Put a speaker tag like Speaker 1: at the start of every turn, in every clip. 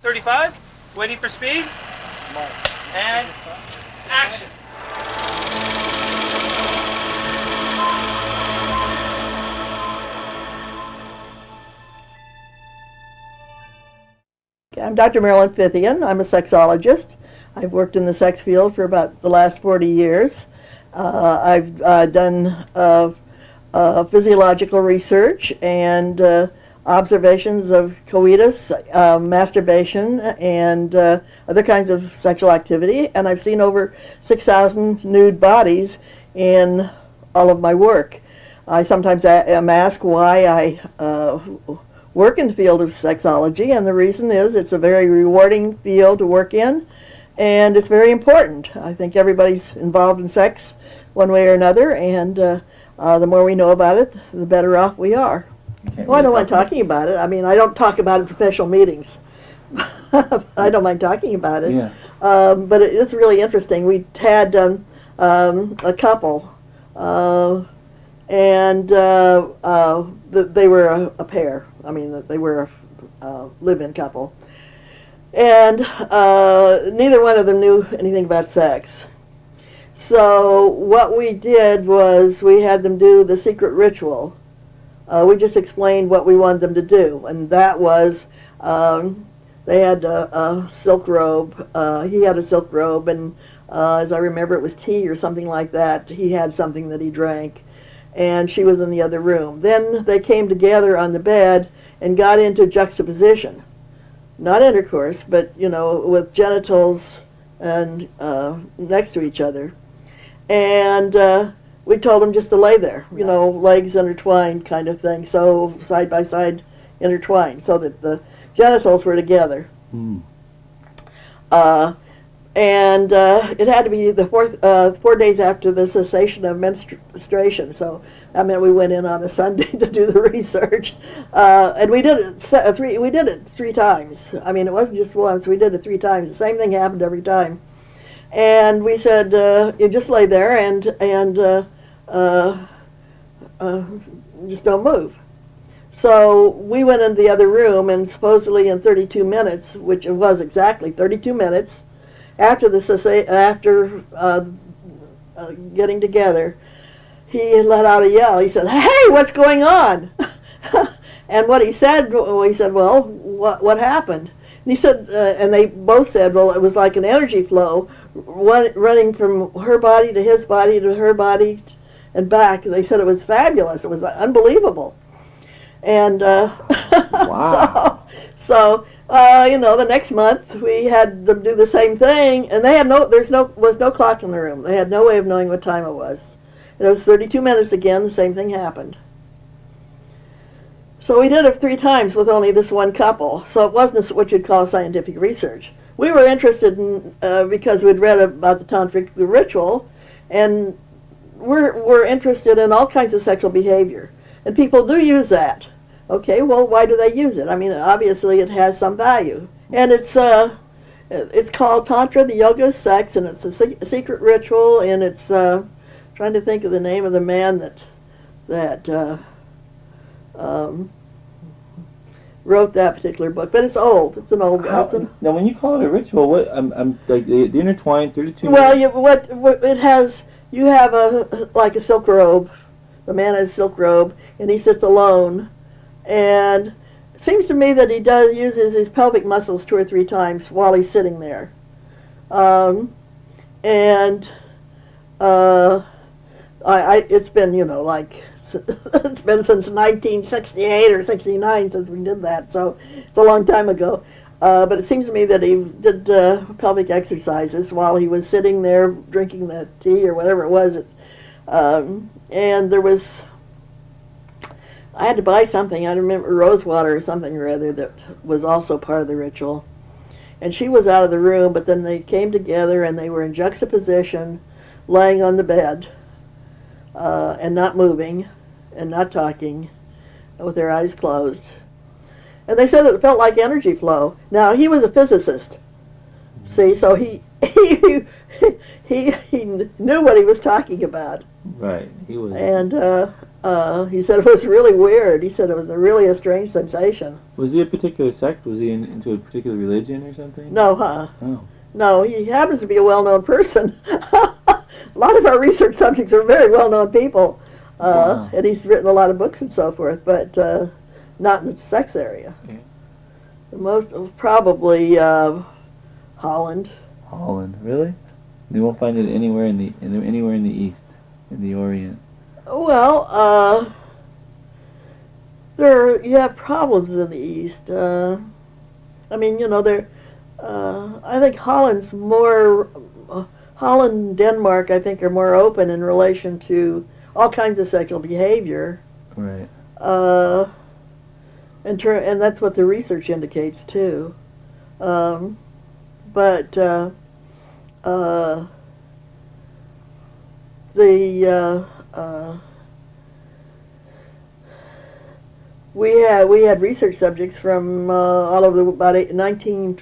Speaker 1: 35, waiting for speed, and action.
Speaker 2: I'm Dr. Marilyn Fithian. I'm a sexologist. I've worked in the sex field for about the last 40 years. I've done physiological research and observations of coitus, masturbation, and other kinds of sexual activity, and I've seen over 6,000 nude bodies in all of my work. I sometimes am asked why I work in the field of sexology, and the reason is it's a very rewarding field to work in, and it's very important. I think everybody's involved in sex one way or another, and the more we know about it, the better off we are. Well, I don't mind talking about it. I mean, I don't talk about it in professional meetings. I don't mind talking about it.
Speaker 3: Yeah.
Speaker 2: But it is really interesting. We had a couple, and they were a pair. I mean, they were a live-in couple. And neither one of them knew anything about sex. So what we did was we had them do the secret ritual. We just explained what we wanted them to do, and that was they had a silk robe. He had a silk robe, and as I remember, it was tea or something like that. He had something that he drank, and she was in the other room. Then they came together on the bed and got into juxtaposition. Not intercourse, but, you know, with genitals and next to each other. And we told them just to lay there, you know, legs intertwined kind of thing, so side by side intertwined, so that the genitals were together.
Speaker 3: Mm.
Speaker 2: It had to be the 4 days after the cessation of menstruation, so that meant we went in on a Sunday to do the research, and we did it three times. I mean, it wasn't just once; we did it 3 times. The same thing happened every time, and we said, "You just lay there and just don't move." So we went into the other room, and supposedly in 32 minutes, which it was exactly 32 minutes. After getting together, he let out a yell. He said, "Hey, what's going on?" And what he said, "Well, what happened?" And he said, and they both said, "Well, it was like an energy flow running from her body to his body to her body and back." They said it was fabulous. It was unbelievable. And
Speaker 3: wow.
Speaker 2: so you know, the next month we had them do the same thing, and they had was no clock in the room. They had no way of knowing what time it was. And it was 32 minutes again. The same thing happened. So we did it 3 times with only this one couple. So it wasn't what you'd call scientific research. We were interested in because we'd read about the tantric ritual, and we're interested in all kinds of sexual behavior, and people do use that. Okay, well, why do they use it? I mean, obviously it has some value. And it's called Tantra, the yoga of sex, and it's a secret ritual, and it's, trying to think of the name of the man that wrote that particular book, but it's old. It's an old lesson.
Speaker 3: Now, when you call it a ritual, what, I'm like the intertwined 32
Speaker 2: Well, what it has, you have like a silk robe. The man has a silk robe, and he sits alone. And it seems to me that he uses his pelvic muscles 2 or 3 times while he's sitting there. It's been, you know, like, it's been since 1968 or 69 since we did that, so it's a long time ago. But it seems to me that he did pelvic exercises while he was sitting there drinking the tea or whatever it was. And there was... I had to buy something, I remember rose water or something or other that was also part of the ritual. And she was out of the room, but then they came together and they were in juxtaposition, laying on the bed, and not moving, and not talking, with their eyes closed. And they said it felt like energy flow. Now, he was a physicist, see, so he knew what he was talking about.
Speaker 3: Right, he was.
Speaker 2: And He said it was really weird. He said it was really a strange sensation.
Speaker 3: Was he a particular sect? Was he into a particular religion or something?
Speaker 2: No, huh?
Speaker 3: Oh.
Speaker 2: No, he happens to be a well-known person. A lot of our research subjects are very well-known people.
Speaker 3: Wow.
Speaker 2: And he's written a lot of books and so forth, but not in the sex area.
Speaker 3: Yeah.
Speaker 2: Most probably Holland.
Speaker 3: Holland, really? You won't find it anywhere in the East, in the Orient.
Speaker 2: Well, you have problems in the East. I mean, you know, I think Holland's more. Holland and Denmark, I think, are more open in relation to all kinds of sexual behavior.
Speaker 3: Right.
Speaker 2: And that's what the research indicates too. We had research subjects from all over about 19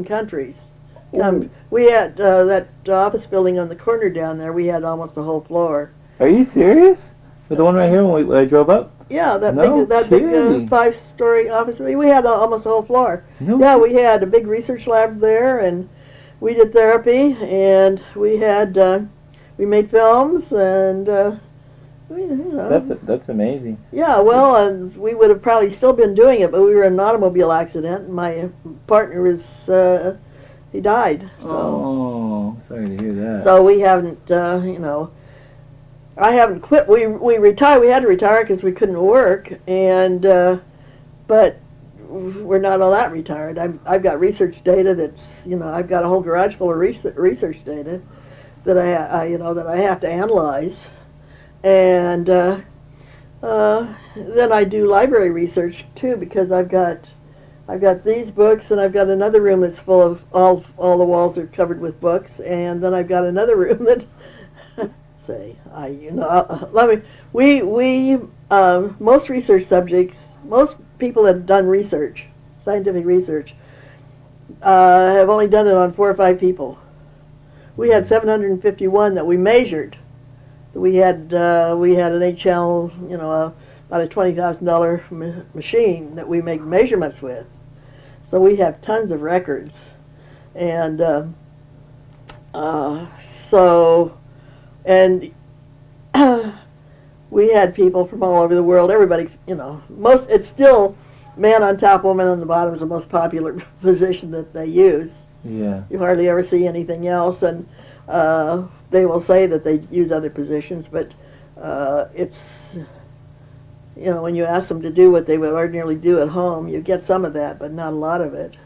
Speaker 2: countries. We had that office building on the corner down there. We had almost the whole floor.
Speaker 3: Are you serious? The one right here when I drove up?
Speaker 2: Yeah, that
Speaker 3: No
Speaker 2: big
Speaker 3: kidding.
Speaker 2: 5-story office. We had almost the whole floor.
Speaker 3: No.
Speaker 2: Yeah, we had a big research lab there, and we did therapy, and we made films, and
Speaker 3: That's amazing.
Speaker 2: yeah. Well, and we would have probably still been doing it, but we were in an automobile accident, and my partner he died. So.
Speaker 3: Oh, sorry to hear that.
Speaker 2: So we haven't, I haven't quit. We retired. We had to retire because we couldn't work, and but we're not all that retired. I've got research data that's, I've got a whole garage full of research data that I have to analyze, and then I do library research too, because I've got these books, and I've got another room that's full of all the walls are covered with books, and then I've got another room that most research subjects, most people that have done research, scientific research, have only done it on 4 or 5 people. We had 751 that we measured. We had an 8-channel, about a $20,000 machine that we make measurements with. So we have tons of records, and we had people from all over the world. Everybody, it's still man on top, woman on the bottom is the most popular position that they use.
Speaker 3: Yeah.
Speaker 2: You hardly ever see anything else, and they will say that they use other positions, but it's, when you ask them to do what they would ordinarily do at home, you get some of that, but not a lot of it.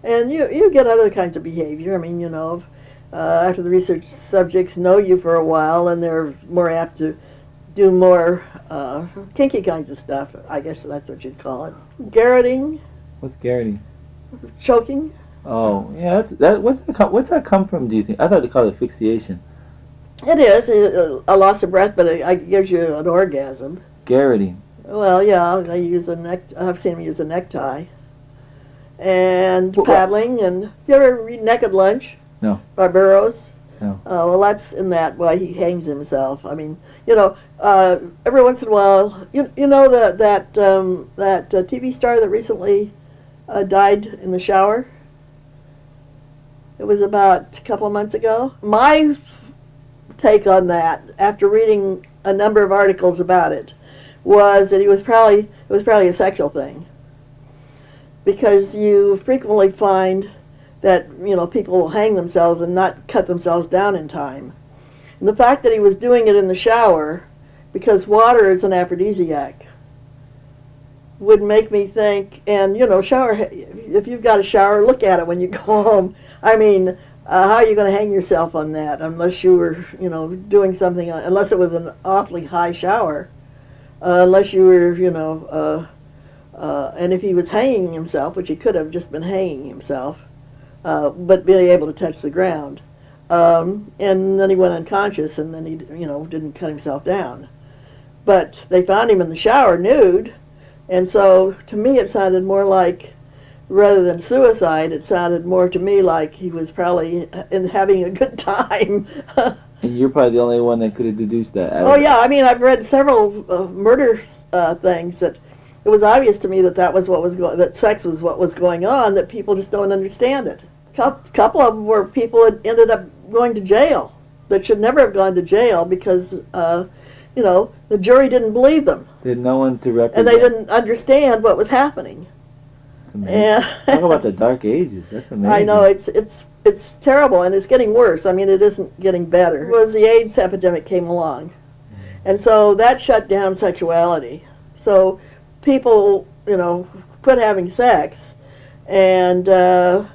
Speaker 2: And you get other kinds of behavior. I mean, after the research subjects know you for a while, and they're more apt to do more kinky kinds of stuff. I guess that's what you'd call it. Garroting.
Speaker 3: What's Garrity?
Speaker 2: Choking.
Speaker 3: Oh, yeah. What's that come from, do you think? I thought they called it asphyxiation.
Speaker 2: It is a loss of breath, but it gives you an orgasm.
Speaker 3: Garroting.
Speaker 2: Well, yeah, I've seen them use a necktie. And paddling, and you ever read Naked Lunch?
Speaker 3: No.
Speaker 2: By Burroughs?
Speaker 3: No.
Speaker 2: Well, that's in that why he hangs himself. I mean, every once in a while, that TV star that recently died in the shower? It was about a couple of months ago. My take on that, after reading a number of articles about it, was that it was probably a sexual thing, because you frequently find that people will hang themselves and not cut themselves down in time. And the fact that he was doing it in the shower, because water is an aphrodisiac, would make me think. And shower. If you've got a shower, look at it when you go home. I mean, how are you going to hang yourself on that unless you were doing something? Unless it was an awfully high shower. Unless you were and if he was hanging himself, which he could have just been hanging himself, but being able to touch the ground. And then he went unconscious, and then he, didn't cut himself down. But they found him in the shower nude, and so to me it sounded more like, rather than suicide, it sounded more to me like he was probably having a good time.
Speaker 3: And you're probably the only one that could have deduced that.
Speaker 2: Oh yeah, I mean, I've read several murder things that it was obvious to me that that sex was what was going on. That people just don't understand it. Couple of them were people that ended up going to jail that should never have gone to jail because the jury didn't believe them.
Speaker 3: They had no one to represent.
Speaker 2: And they didn't understand what was happening.
Speaker 3: That's amazing. Talk about the dark ages. That's amazing.
Speaker 2: I know, it's terrible, and it's getting worse. I mean, it isn't getting better. It was the AIDS epidemic came along, and so that shut down sexuality. So people, quit having sex, and so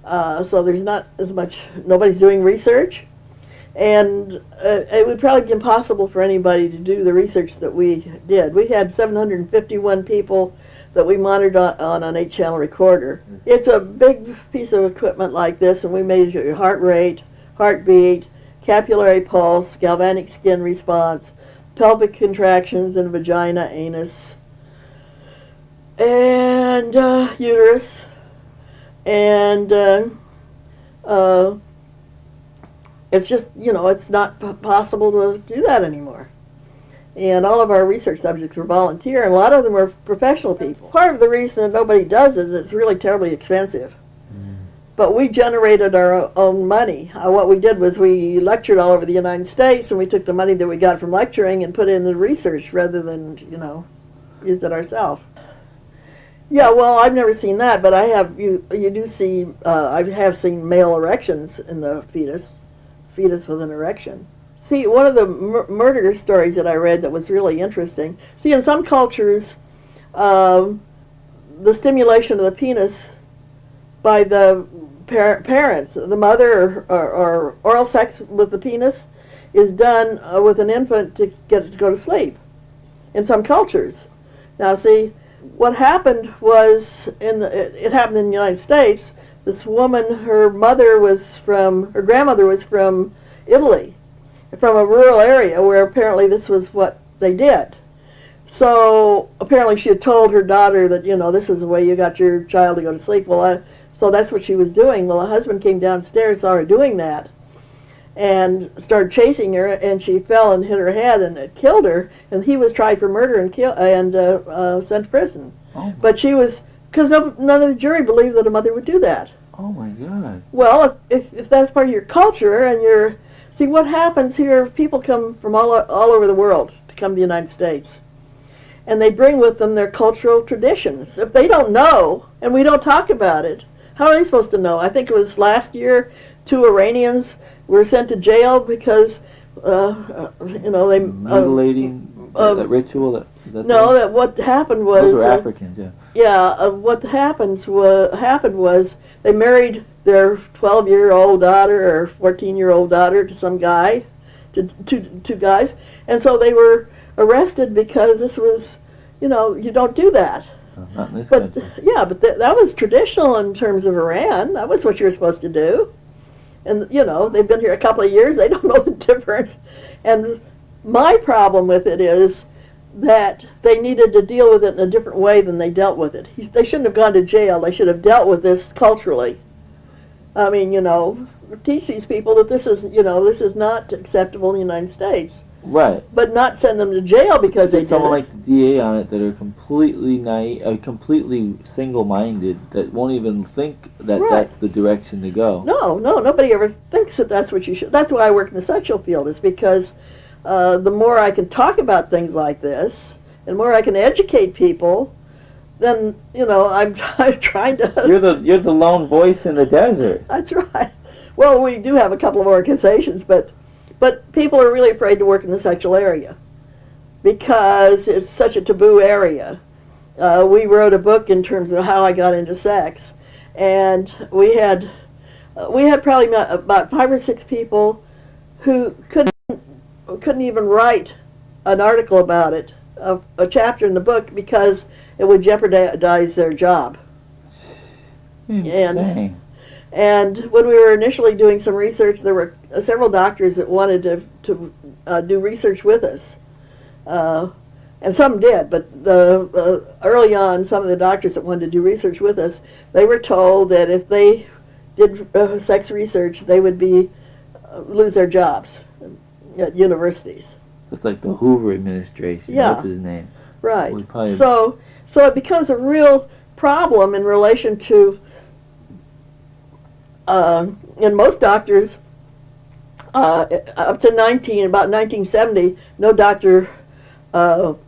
Speaker 2: there's not as much, nobody's doing research, and it would probably be impossible for anybody to do the research that we did. We had 751 people that we monitored on an 8-channel recorder. It's a big piece of equipment like this, and we measure your heart rate, heartbeat, capillary pulse, galvanic skin response, pelvic contractions in vagina, anus, and uterus, and it's just, it's not possible to do that anymore. And all of our research subjects were volunteer, and a lot of them were professional people. Part of the reason that nobody does is it's really terribly expensive. But we generated our own money. What we did was we lectured all over the United States, and we took the money that we got from lecturing and put it into research rather than, use it ourselves. Yeah, well, I've never seen that, but I have. You do see. I have seen male erections in the fetus with an erection. See, one of the murder stories that I read that was really interesting. See, in some cultures, the stimulation of the penis by the parents, the mother, or oral sex with the penis, is done with an infant to get it to go to sleep. In some cultures, now see, what happened was it happened in the United States. This woman, her grandmother was from Italy, from a rural area where apparently this was what they did. So apparently she had told her daughter that, this is the way you got your child to go to sleep. So that's what she was doing. Well, the husband came downstairs, saw her doing that, and started chasing her, and she fell and hit her head, and it killed her. And he was tried for murder and sent to prison.
Speaker 3: Oh.
Speaker 2: But she was, because none of the jury believed that a mother would do that.
Speaker 3: Oh my God.
Speaker 2: Well, if that's part of your culture, and see what happens here, people come from all over the world to come to the United States. And they bring with them their cultural traditions. If they don't know, and we don't talk about it, how are they supposed to know? I think it was last year, 2 Iranians were sent to jail because, they...
Speaker 3: Mutilating, that ritual?
Speaker 2: That what happened was...
Speaker 3: Those were Africans, yeah.
Speaker 2: Yeah, what happened was they married their 12-year-old daughter or 14-year-old daughter to some guy, to two guys, and so they were arrested because this was, you don't do that.
Speaker 3: Not in this country.
Speaker 2: Yeah, but that was traditional in terms of Iran. That was what you were supposed to do. And, they've been here a couple of years. They don't know the difference. And my problem with it is that they needed to deal with it in a different way than they dealt with it. They shouldn't have gone to jail. They should have dealt with this culturally. I mean, teach these people that this is not acceptable in the United States.
Speaker 3: Right.
Speaker 2: But not send them to jail because they did
Speaker 3: someone
Speaker 2: it.
Speaker 3: like the DA on it that are completely naive, completely single-minded, that won't even think that that's the direction to go.
Speaker 2: No, nobody ever thinks that that's what you should. That's why I work in the sexual field, is because the more I can talk about things like this, and the more I can educate people, then I'm trying to.
Speaker 3: You're the lone voice in the desert.
Speaker 2: That's right. Well, we do have a couple of organizations, but people are really afraid to work in the sexual area because it's such a taboo area. We wrote a book in terms of how I got into sex, and we had probably about 5 or 6 people who couldn't even write an article about it, a chapter in the book, because it would jeopardize their job.
Speaker 3: Insane.
Speaker 2: And when we were initially doing some research, there were several doctors that wanted to do research with us. And some did, but early on, some of the doctors that wanted to do research with us, they were told that if they did sex research, they would lose their jobs. at universities.
Speaker 3: It's like the Hoover administration.
Speaker 2: Yeah.
Speaker 3: What's his name?
Speaker 2: Right.
Speaker 3: We probably-
Speaker 2: So it becomes a real problem in relation to, in most doctors, up to about 1970, no doctor, well,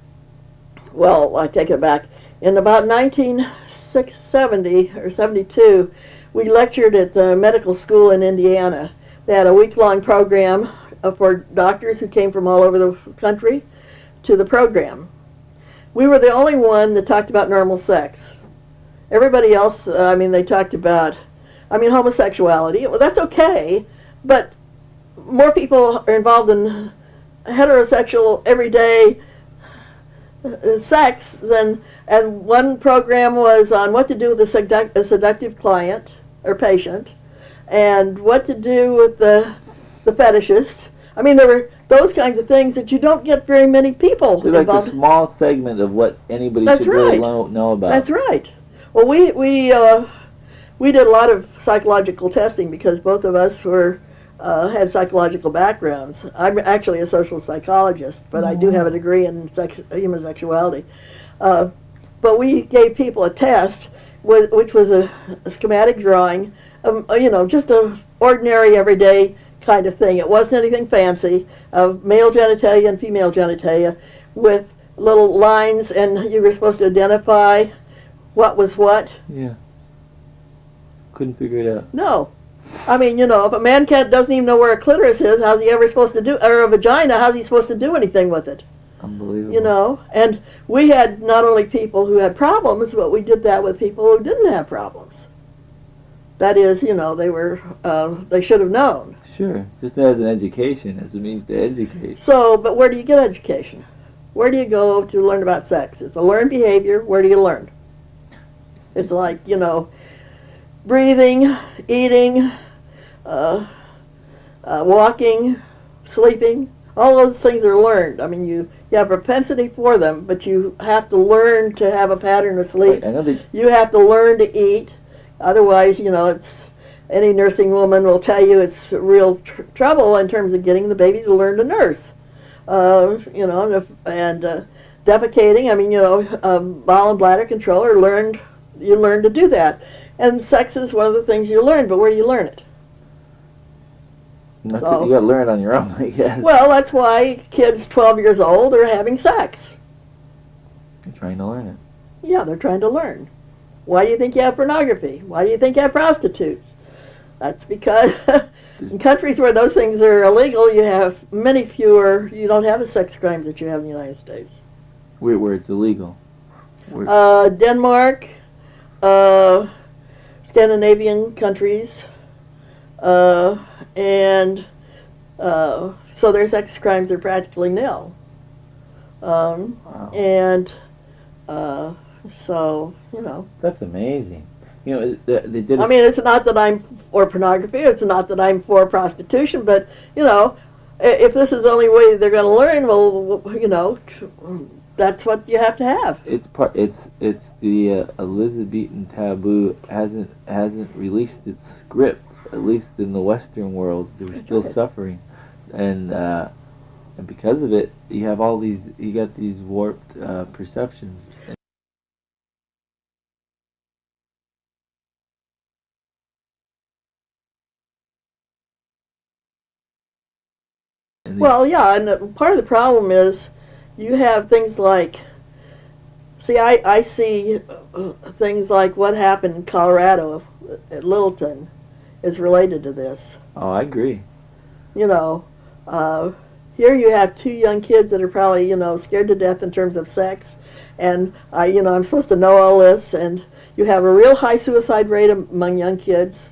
Speaker 2: I take it back. In about 1970 or 72, we lectured at the medical school in Indiana. They had a week-long program for doctors who came from all over the country to the program. We were the only one that talked about normal sex. Everybody else, they talked about, homosexuality. Well, that's okay, but more people are involved in heterosexual, everyday sex than, and one program was on what to do with a seductive client or patient, and what to do with the fetishist. There were those kinds of things that you don't get very many people
Speaker 3: They're like
Speaker 2: involved.
Speaker 3: a small segment of what anybody
Speaker 2: That's
Speaker 3: should really
Speaker 2: right.
Speaker 3: know about.
Speaker 2: That's right. Well, we did a lot of psychological testing because both of us had psychological backgrounds. I'm actually a social psychologist, but I do have a degree in human sexuality. But we gave people a test, which was a schematic drawing, just a ordinary, everyday kind of thing. It wasn't anything fancy, of male genitalia and female genitalia with little lines, and you were supposed to identify what was what.
Speaker 3: Yeah. Couldn't figure it out.
Speaker 2: No. If a man doesn't even know where a clitoris is, how's he ever supposed to do, or a vagina, how's he supposed to do anything with it?
Speaker 3: Unbelievable.
Speaker 2: And we had not only people who had problems, but we did that with people who didn't have problems. That is, they should have known.
Speaker 3: Sure. Just as an education, as a means to educate.
Speaker 2: So, but where do you get education? Where do you go to learn about sex? It's a learned behavior. Where do you learn? It's like, breathing, eating, walking, sleeping. All those things are learned. You have propensity for them, but you have to learn to have a pattern of sleep.
Speaker 3: Right,
Speaker 2: you have to learn to eat. Otherwise, it's any nursing woman will tell you it's real trouble in terms of getting the baby to learn to nurse. And defecating. Bowel and bladder control are learned. You learn to do that. And sex is one of the things you learn, but where do you learn it?
Speaker 3: You got to learn it on your own, I guess.
Speaker 2: Well, that's why kids 12 years old are having sex.
Speaker 3: They're trying to learn it.
Speaker 2: Yeah, they're trying to learn. Why do you think you have pornography? Why do you think you have prostitutes? That's because in countries where those things are illegal, you have many fewer, you don't have the sex crimes that you have in the United States.
Speaker 3: Where it's illegal?
Speaker 2: Denmark, Scandinavian countries, and so their sex crimes are practically nil.
Speaker 3: Wow.
Speaker 2: And so,
Speaker 3: That's amazing. They did.
Speaker 2: it's not that I'm for pornography. It's not that I'm for prostitution. But if this is the only way they're going to learn, well, that's what you have to have.
Speaker 3: It's the Elizabethan taboo hasn't released its grip, at least in the Western world. They're still suffering, and because of it, you got these warped perceptions.
Speaker 2: Well, yeah, and part of the problem is you have things like, I see things like what happened in Colorado at Littleton is related to this.
Speaker 3: Oh, I agree.
Speaker 2: Here you have two young kids that are probably, scared to death in terms of sex, and I'm supposed to know all this, and you have a real high suicide rate among young kids.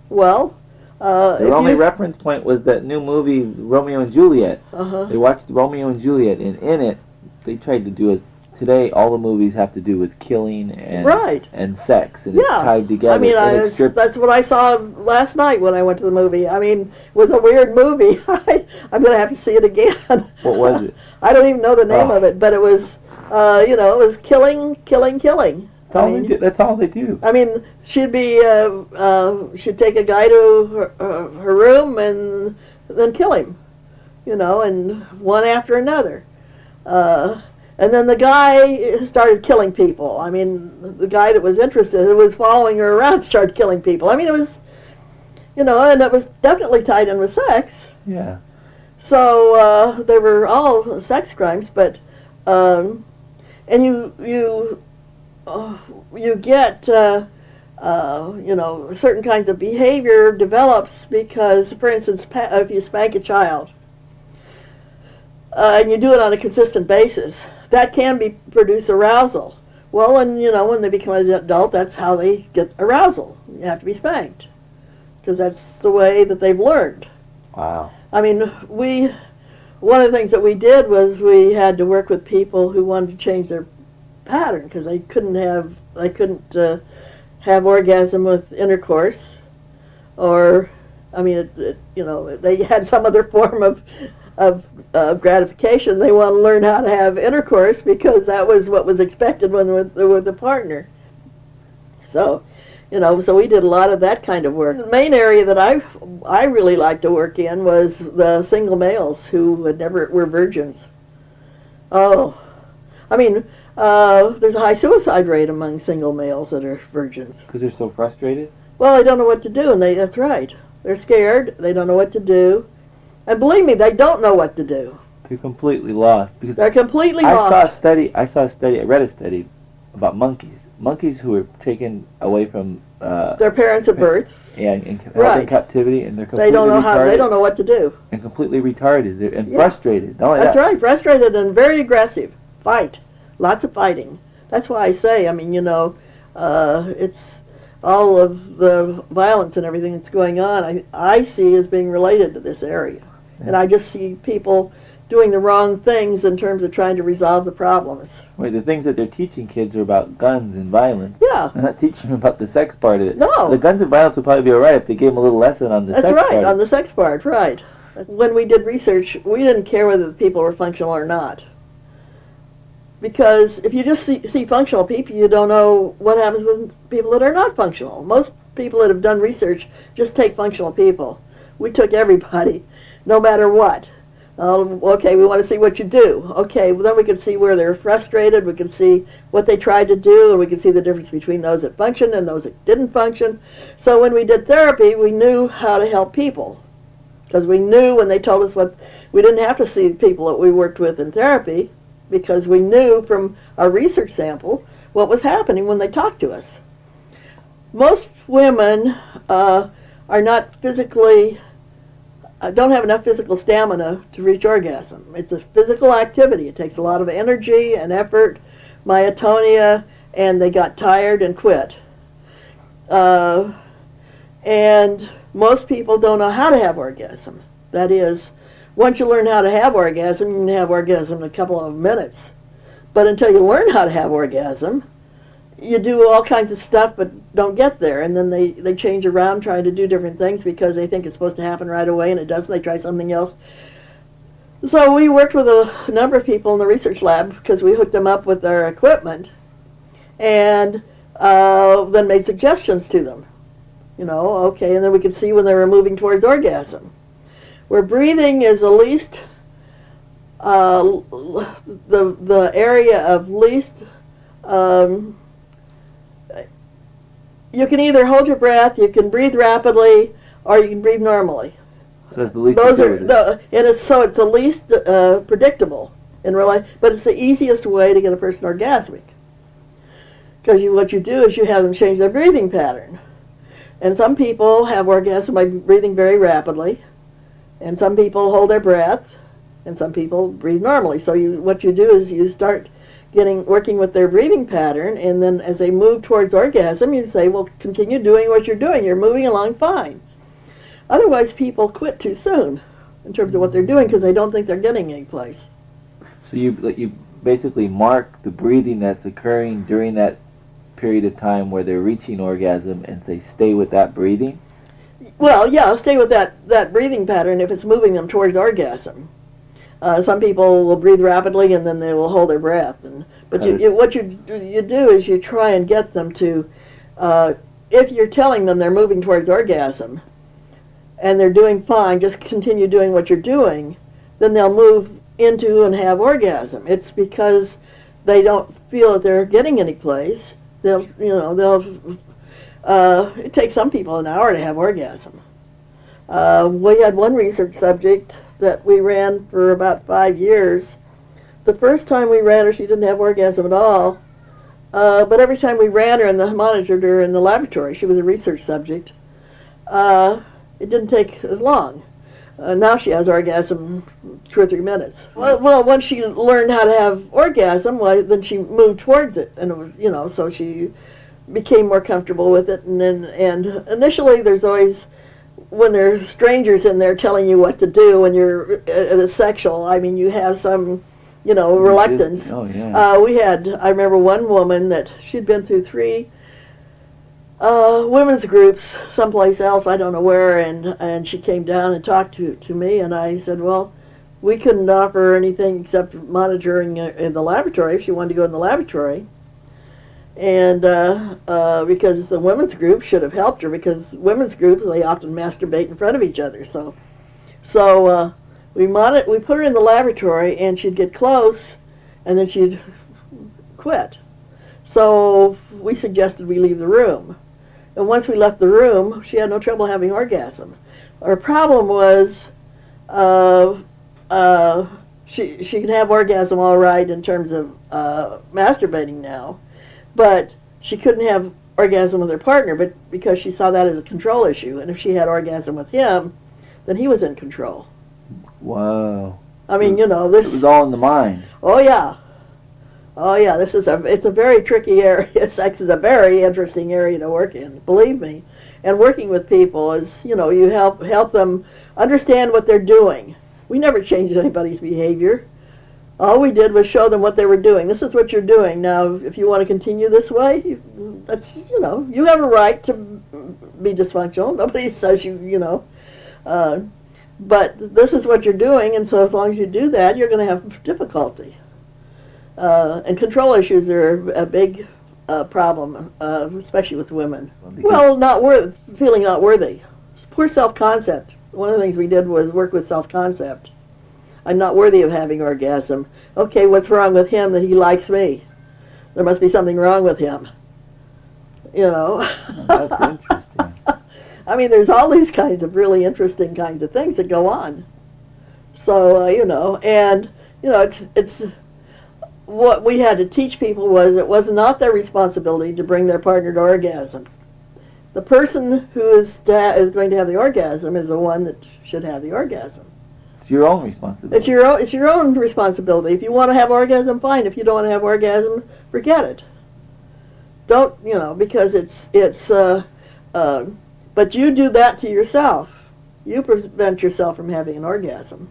Speaker 2: Well,
Speaker 3: the only reference point was that new movie Romeo and Juliet. They watched Romeo and Juliet, and in it, they tried to do it. Today, all the movies have to do with killing and sex, and it's tied together.
Speaker 2: That's what I saw last night when I went to the movie. It was a weird movie. I'm going to have to see it again.
Speaker 3: What was it?
Speaker 2: I don't even know the name of it, but it was, it was killing.
Speaker 3: That's all they do.
Speaker 2: She'd take a guy to her room and then kill him. you know, and one after another. And then the guy started killing people. I mean, the guy that was interested, who was following her around, started killing people. I mean, it was, you know, and it was definitely tied in with sex.
Speaker 3: Yeah.
Speaker 2: So they were all sex crimes, but and you get you know, certain kinds of behavior develops because, for instance, if you spank a child and you do it on a consistent basis, that can produce arousal. Well, and you know, when they become an adult, that's how they get arousal. You have to be spanked because that's the way that they've learned.
Speaker 3: Wow.
Speaker 2: I mean, one of the things that we did was we had to work with people who wanted to change their pattern because they couldn't have orgasm with intercourse, or, I mean, you know, they had some other form of gratification. They want to learn how to have intercourse because that was what was expected when with a partner. So, you know, so we did a lot of that kind of work. The main area that I really liked to work in was the single males who had never were virgins. Oh, I mean, there's a high suicide rate among single males that are virgins.
Speaker 3: Because they're so frustrated?
Speaker 2: Well, they don't know what to do, and that's right. They're scared. They don't know what to do. And believe me, they don't know what to do.
Speaker 3: They're completely lost. Because
Speaker 2: they're completely lost.
Speaker 3: I read a study about monkeys. Monkeys who were taken away from
Speaker 2: their parents at birth.
Speaker 3: Yeah, and held in captivity, and they're completely retarded.
Speaker 2: They don't know what to do.
Speaker 3: And completely retarded and frustrated.
Speaker 2: That's right, frustrated and very aggressive. Fight. Lots of fighting. That's why I say, I mean, you know, it's all of the violence and everything that's going on, I see as being related to this area. Yeah. And I just see people doing the wrong things in terms of trying to resolve the problems.
Speaker 3: Wait, the things that they're teaching kids are about guns and violence.
Speaker 2: Yeah.
Speaker 3: They're not teaching them about the sex part of it.
Speaker 2: No.
Speaker 3: The guns and violence would probably be all right if they gave them a little lesson on the sex part. That's right,
Speaker 2: on the sex part, right. When we did research, we didn't care whether the people were functional or not. Because if you just see functional people, you don't know what happens with people that are not functional. Most people that have done research just take functional people. We took everybody, no matter what. Okay, we want to see what you do. Okay, well, then we can see where they're frustrated. We can see what they tried to do, and we can see the difference between those that functioned and those that didn't function. So when we did therapy, we knew how to help people. Because we knew when they told us what, we didn't have to see people that we worked with in therapy, because we knew from our research sample what was happening when they talked to us. Most women are not physically, don't have enough physical stamina to reach orgasm. It's a physical activity. It takes a lot of energy and effort, myotonia, and they got tired and quit. And most people don't know how to have orgasm. That is, once you learn how to have orgasm, you can have orgasm in a couple of minutes. But until you learn how to have orgasm, you do all kinds of stuff but don't get there. And then they change around trying to do different things because they think it's supposed to happen right away, and it doesn't. They try something else. So we worked with a number of people in the research lab because we hooked them up with our equipment and then made suggestions to them. You know, okay, and then we could see when they were moving towards orgasm. Where breathing is the least, the area of least, you can either hold your breath, you can breathe rapidly, or you can breathe normally.
Speaker 3: So it's the least
Speaker 2: it's the least predictable in real life, but it's the easiest way to get a person orgasmic. Because what you do is you have them change their breathing pattern. And some people have orgasm by breathing very rapidly. And some people hold their breath, and some people breathe normally. So what you do is you start working with their breathing pattern, and then as they move towards orgasm, you say, well, continue doing what you're doing. You're moving along fine. Otherwise, people quit too soon in terms of what they're doing because they don't think they're getting anyplace.
Speaker 3: So you basically mark the breathing that's occurring during that period of time where they're reaching orgasm and say, stay with that breathing?
Speaker 2: Well, yeah, stay with that breathing pattern if it's moving them towards orgasm. Some people will breathe rapidly and then they will hold their breath. But what you do is you try and get them to, if you're telling them they're moving towards orgasm and they're doing fine, just continue doing what you're doing, then they'll move into and have orgasm. It's because they don't feel that they're getting any place. It takes some people an hour to have orgasm. We had one research subject that we ran for about 5 years. The first time we ran her, she didn't have orgasm at all. But every time we ran her and monitored her in the laboratory, she was a research subject, it didn't take as long. Now she has orgasm 2 or 3 minutes. Well, once she learned how to have orgasm, then she moved towards it, and it was, so she became more comfortable with it. And initially, there's always, when there's strangers in there telling you what to do when you're at a sexual, you have some, reluctance.
Speaker 3: Oh, yeah.
Speaker 2: I remember one woman that she'd been through 3 women's groups someplace else, I don't know where, and she came down and talked to me, and I said, well, we couldn't offer her anything except monitoring in the laboratory if she wanted to go in the laboratory. And because the women's group should have helped her, because women's groups, they often masturbate in front of each other. So we put her in the laboratory, and she'd get close, and then she'd quit. So we suggested we leave the room. And once we left the room, she had no trouble having orgasm. Our problem was she can have orgasm all right in terms of masturbating now, but she couldn't have orgasm with her partner, but because she saw that as a control issue. And if she had orgasm with him, then he was in control.
Speaker 3: Wow.
Speaker 2: This...
Speaker 3: It was all in the mind.
Speaker 2: Oh, yeah. Oh, yeah, it's a very tricky area. Sex is a very interesting area to work in, believe me. And working with people is, you help them understand what they're doing. We never changed anybody's behavior. All we did was show them what they were doing. This is what you're doing. Now, if you want to continue this way, you have a right to be dysfunctional. Nobody says but this is what you're doing, and so as long as you do that, you're going to have difficulty. And control issues are a big problem, especially with women. Well, feeling not worthy. Poor self-concept. One of the things we did was work with self-concept. I'm not worthy of having orgasm. Okay, what's wrong with him that he likes me? There must be something wrong with him.
Speaker 3: That's interesting.
Speaker 2: There's all these kinds of really interesting kinds of things that go on. So, it's what we had to teach people was it was not their responsibility to bring their partner to orgasm. The person who is going to have the orgasm is the one that should have the orgasm.
Speaker 3: It's your own responsibility.
Speaker 2: It's your own responsibility. If you want to have orgasm, fine. If you don't want to have orgasm, forget it. Don't, because but you do that to yourself. You prevent yourself from having an orgasm.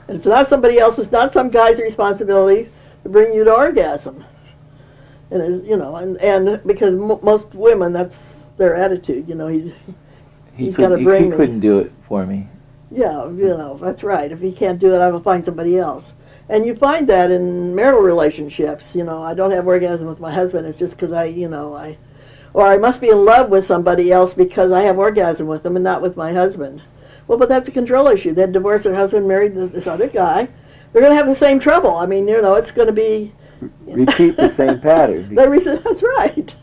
Speaker 2: And it's not somebody else's, not some guy's responsibility to bring you to orgasm. And and because most women, that's their attitude. He's got to bring me.
Speaker 3: He couldn't do it for me.
Speaker 2: Yeah, that's right. If he can't do it, I will find somebody else. And you find that in marital relationships. I don't have orgasm with my husband. It's just because or I must be in love with somebody else because I have orgasm with them and not with my husband. Well, but that's a control issue. They'd divorce their husband, married this other guy. They're going to have the same trouble. It's going to be...
Speaker 3: Repeat the same pattern.
Speaker 2: That's right.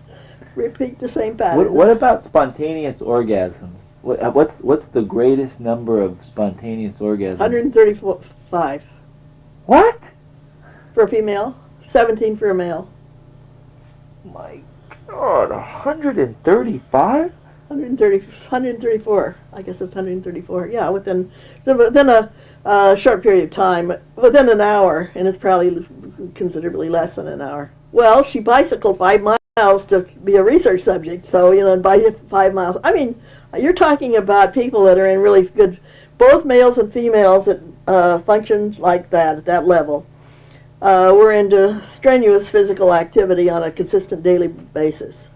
Speaker 2: Repeat the same pattern.
Speaker 3: What about spontaneous orgasms? What's the greatest number of spontaneous orgasms?
Speaker 2: 135.
Speaker 3: What?
Speaker 2: For a female, 17 for a male.
Speaker 3: My God, 135?
Speaker 2: 134. I guess it's 134. Yeah, within a short period of time, within an hour, and it's probably considerably less than an hour. Well, she bicycled 5 miles to be a research subject, so, by 5 miles. You're talking about people that are in really good, both males and females that function like that, at that level. We're into strenuous physical activity on a consistent daily basis.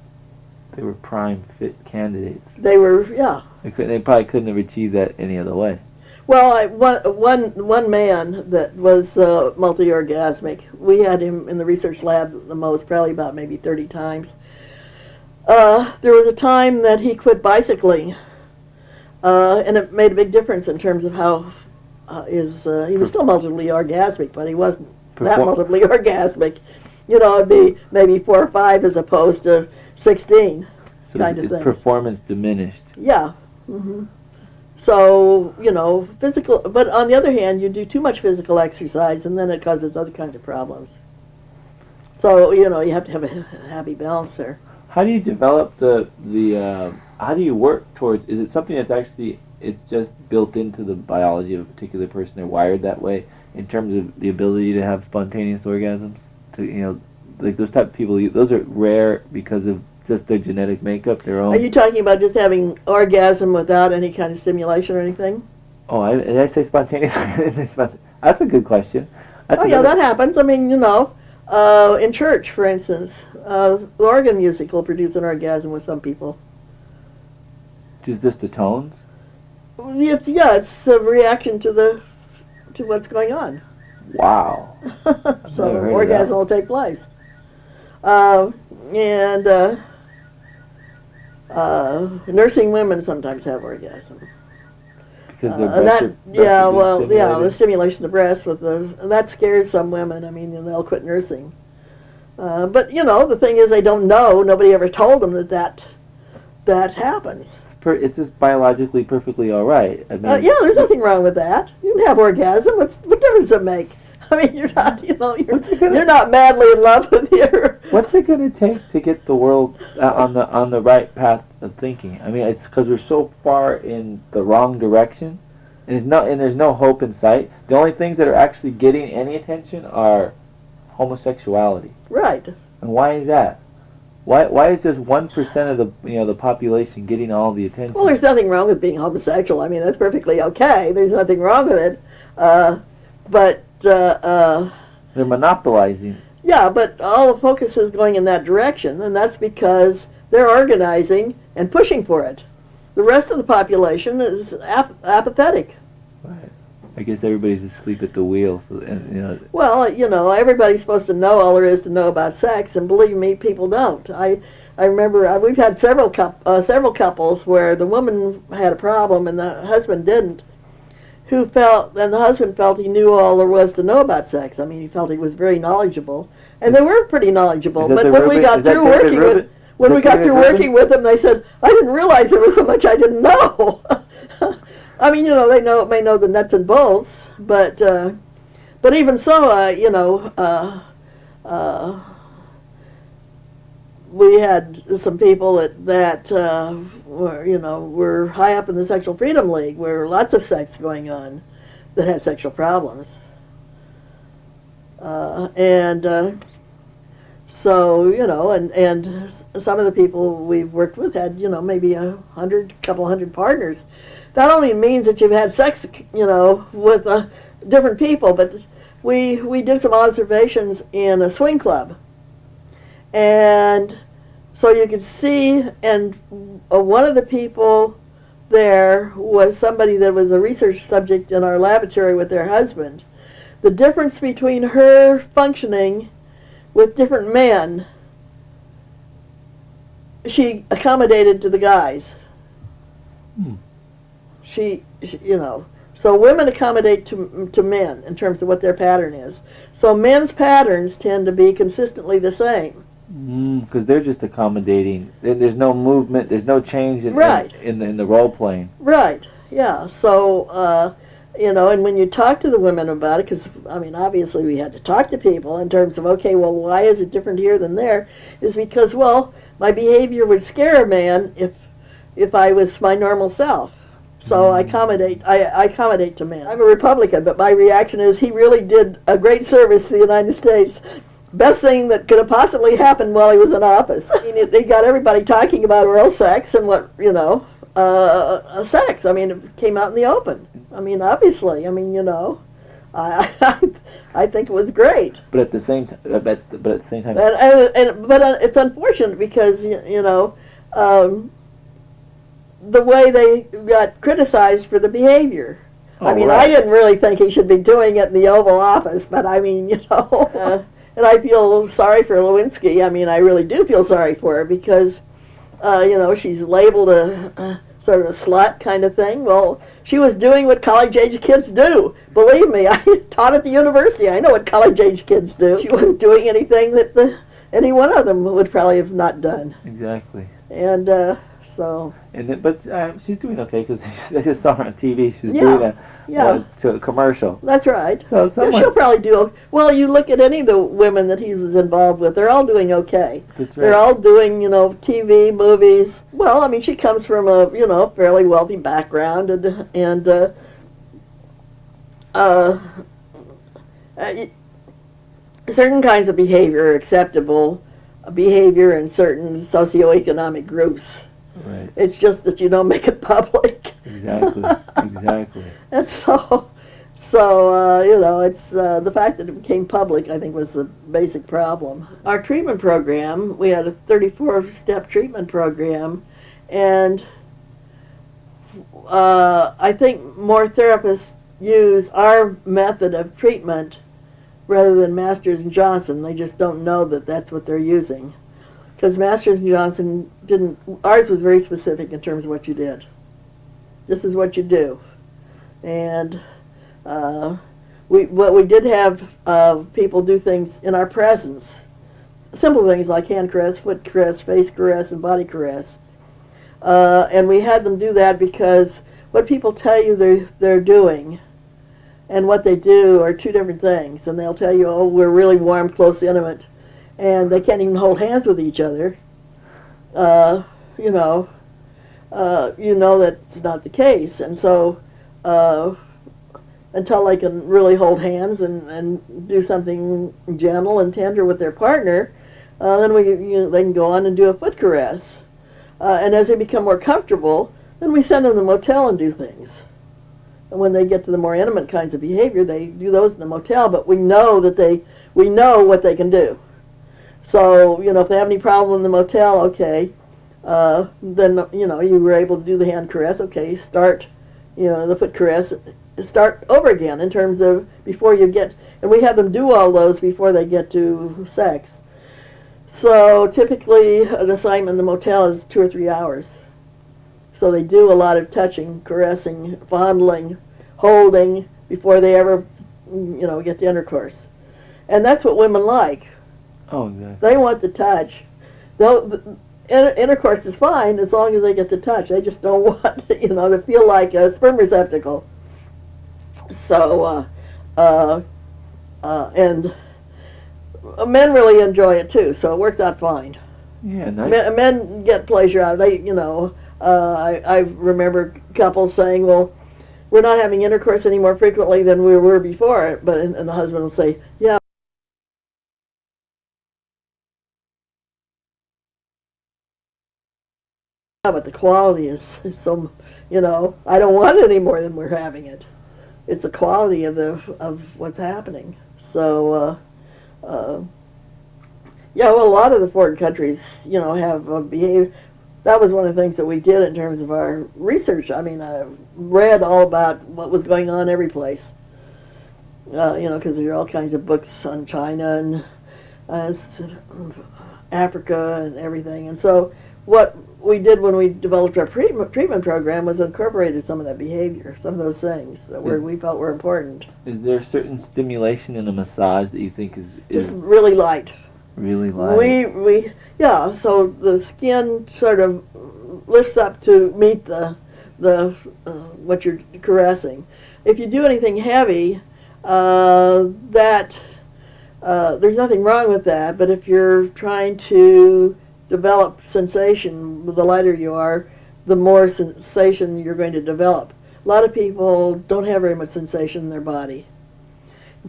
Speaker 3: They were prime fit candidates.
Speaker 2: They were, yeah.
Speaker 3: They probably couldn't have achieved that any other way.
Speaker 2: Well, one man that was multi-orgasmic, we had him in the research lab the most, probably about maybe 30 times. There was a time that he quit bicycling, and it made a big difference in terms of how he was still multiply orgasmic, but he wasn't that
Speaker 3: Perform-
Speaker 2: multiply orgasmic. You know, it'd be maybe 4 or 5 as opposed to 16
Speaker 3: So
Speaker 2: kind of
Speaker 3: his
Speaker 2: thing.
Speaker 3: performance diminished.
Speaker 2: Yeah. So, you know, physical, but on the other hand, you do too much physical exercise and then it causes other kinds of problems. So, you know, you have to have a happy balance there.
Speaker 3: How do you develop how do you work towards, is it something that's actually, it's just built into the biology of a particular person, they're wired that way, in terms of the ability to have spontaneous orgasms? To, you know, like those type of people, those are rare because of just their genetic makeup, their own.
Speaker 2: Are you talking about just having orgasm without any kind of stimulation or anything?
Speaker 3: Oh, did I say spontaneous? That's a good question. That's
Speaker 2: Oh, yeah, that happens. I mean, you know, in church, for instance, organ music will produce an orgasm with some people.
Speaker 3: Just the tones?
Speaker 2: It's a reaction to what's going on.
Speaker 3: Wow.
Speaker 2: So
Speaker 3: Never heard of
Speaker 2: orgasm
Speaker 3: that.
Speaker 2: will take place. Nursing women sometimes have orgasm.
Speaker 3: Because their breasts are being
Speaker 2: The
Speaker 3: stimulated.
Speaker 2: stimulation of the breast that scares some women. I mean, and they'll quit nursing. But you know, the thing is, they don't know. Nobody ever told them that happens.
Speaker 3: It's just biologically perfectly all right. I mean,
Speaker 2: Yeah, there's nothing wrong with that. You can have orgasm. What difference does it make? I mean, you're not, you know, you're not madly in love with your.
Speaker 3: What's it going to take to get the world on the right path of thinking? I mean, it's because we're so far in the wrong direction, and there's no hope in sight. The only things that are actually getting any attention are homosexuality.
Speaker 2: Right.
Speaker 3: And why is that? Why is just 1% of the population getting all the attention?
Speaker 2: Well, there's nothing wrong with being homosexual. I mean, that's perfectly okay. There's nothing wrong with it. But
Speaker 3: they're monopolizing.
Speaker 2: yeah, but all the focus is going in that direction, and that's because they're organizing and pushing for it. The rest of the population is apathetic.
Speaker 3: Right. I guess everybody's asleep at the wheel. So, and, you know.
Speaker 2: Well, you know, everybody's supposed to know all there is to know about sex, and believe me, people don't. I remember we've had several couples where the woman had a problem and the husband didn't. And the husband felt he knew all there was to know about sex. I mean, he felt he was very knowledgeable, and they were pretty knowledgeable. But when we got through working with them, they said, "I didn't realize there was so much I didn't know." I mean, you know, they may know the nuts and bolts, but even so, you know, we had some people that were high up in the Sexual Freedom League, where lots of sex going on, that had sexual problems, so you know, and some of the people we've worked with had, you know, maybe couple hundred partners. That only means that you've had sex, you know, with different people. But we did some observations in a swing club, and so you could see, and one of the people there was somebody that was a research subject in our laboratory with their husband. The difference between her functioning with different men, she accommodated to the guys. She, you know, so women accommodate to men in terms of what their pattern is. So men's patterns tend to be consistently the same.
Speaker 3: Because they're just accommodating. There's no movement. There's no change in the role playing.
Speaker 2: Right. Yeah. So you know, and when you talk to the women about it, because I mean, obviously we had to talk to people in terms of, okay, well, why is it different here than there? Is because, well, my behavior would scare a man if I was my normal self. So I accommodate to men. I'm a Republican, but my reaction is he really did a great service to the United States. Best thing that could have possibly happened while he was in office. I mean, they got everybody talking about oral sex and what, you know, sex. I mean, it came out in the open. I mean, obviously. I mean, you know, I think it was great.
Speaker 3: But at the same time, but at the same time,
Speaker 2: but it's unfortunate because you know. The way they got criticized for the behavior.
Speaker 3: Oh,
Speaker 2: I mean,
Speaker 3: right.
Speaker 2: I didn't really think he should be doing it in the Oval Office, but I mean, you know, and I feel sorry for Lewinsky. I mean, I really do feel sorry for her because, you know, she's labeled a sort of a slut kind of thing. Well, she was doing what college-age kids do. Believe me, I taught at the university. I know what college-age kids do. She wasn't doing anything that any one of them would probably have not done.
Speaker 3: Exactly.
Speaker 2: And so.
Speaker 3: But she's doing okay, because I just saw her on TV. She was
Speaker 2: Yeah,
Speaker 3: doing
Speaker 2: yeah.
Speaker 3: to a commercial.
Speaker 2: That's right.
Speaker 3: So
Speaker 2: Yeah, she'll probably do. Well, you look at any of the women that he was involved with; they're all doing okay.
Speaker 3: That's right.
Speaker 2: They're all doing, TV, movies. Well, I mean, she comes from a fairly wealthy background, and certain kinds of behavior are acceptable behavior in certain socioeconomic groups.
Speaker 3: Right.
Speaker 2: It's just that you don't make it public.
Speaker 3: Exactly. Exactly.
Speaker 2: And so it's the fact that it became public, I think, was the basic problem. Our treatment program, we had a 34-step treatment program, and I think more therapists use our method of treatment rather than Masters and Johnson. They just don't know that that's what they're using. Because Masters and Johnson didn't, ours was very specific in terms of what you did. This is what you do. And we did have people do things in our presence. Simple things like hand caress, foot caress, face caress, and body caress. And we had them do that because what people tell you they're doing and what they do are two different things. And they'll tell you, oh, we're really warm, close, intimate, and they can't even hold hands with each other. That's not the case. And so until they can really hold hands and do something gentle and tender with their partner, then they can go on and do a foot caress. And as they become more comfortable, then we send them to the motel and do things. And when they get to the more intimate kinds of behavior, they do those in the motel, but we know what they can do. So, if they have any problem in the motel, okay, then, you were able to do the hand caress, okay, start, the foot caress, start over again in terms of before you get, and we have them do all those before they get to sex. So typically an assignment in the motel is 2 or 3 hours. So they do a lot of touching, caressing, fondling, holding before they ever, get to intercourse. And that's what women like.
Speaker 3: Oh, exactly.
Speaker 2: They want the touch. Intercourse is fine as long as they get the touch. They just don't want, to feel like a sperm receptacle. So, and men really enjoy it too, so it works out fine.
Speaker 3: Yeah, nice.
Speaker 2: Men get pleasure out of it. I remember couples saying, well, we're not having intercourse any more frequently than we were before, and the husband will say, yeah, but the quality is so, I don't want it any more than we're having it. It's the quality of what's happening. So, a lot of the foreign countries, have behaved. That was one of the things that we did in terms of our research. I mean, I read all about what was going on every place. Because there are all kinds of books on China and Africa and everything. And so what we did when we developed our treatment program was incorporated some of that behavior, some of those things that we felt were important.
Speaker 3: Is there certain stimulation in a massage that you think is
Speaker 2: just really light?
Speaker 3: Really light.
Speaker 2: So the skin sort of lifts up to meet the what you're caressing. If you do anything heavy, there's nothing wrong with that. But if you're trying to develop sensation, the lighter you are, the more sensation you're going to develop. A lot of people don't have very much sensation in their body.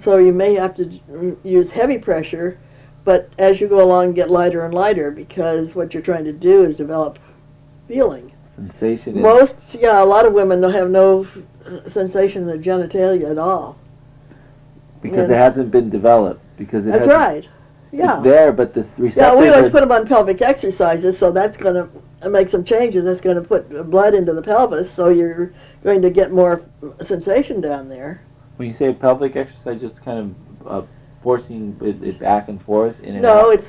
Speaker 2: So you may have to use heavy pressure, but as you go along, get lighter and lighter, because what you're trying to do is develop feeling.
Speaker 3: Sensation.
Speaker 2: A lot of women don't have no sensation in their genitalia at all.
Speaker 3: Because it hasn't been developed.
Speaker 2: That's right. Yeah.
Speaker 3: It's there, but this receptors.
Speaker 2: Yeah, we always put them on pelvic exercises, so that's going to make some changes. That's going to put blood into the pelvis, so you're going to get more sensation down there.
Speaker 3: When you say pelvic exercise, just kind of forcing it back and forth in and
Speaker 2: out?
Speaker 3: It's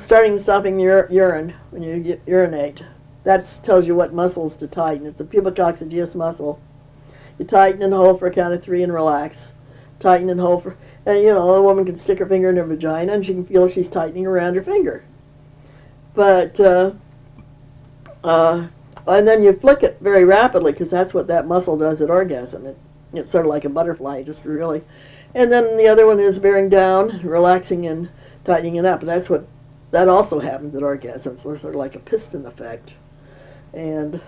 Speaker 2: starting and stopping urine when you urinate. That tells you what muscles to tighten. It's a pubic coccygeus muscle. You tighten and hold for a count of 3 and relax. Tighten and hold for, and you know, a woman can stick her finger in her vagina and she can feel she's tightening around her finger. But, and then you flick it very rapidly because that's what that muscle does at orgasm. It's sort of like a butterfly, just really. And then the other one is bearing down, relaxing and tightening it up. That also happens at orgasm. It's sort of like a piston effect. And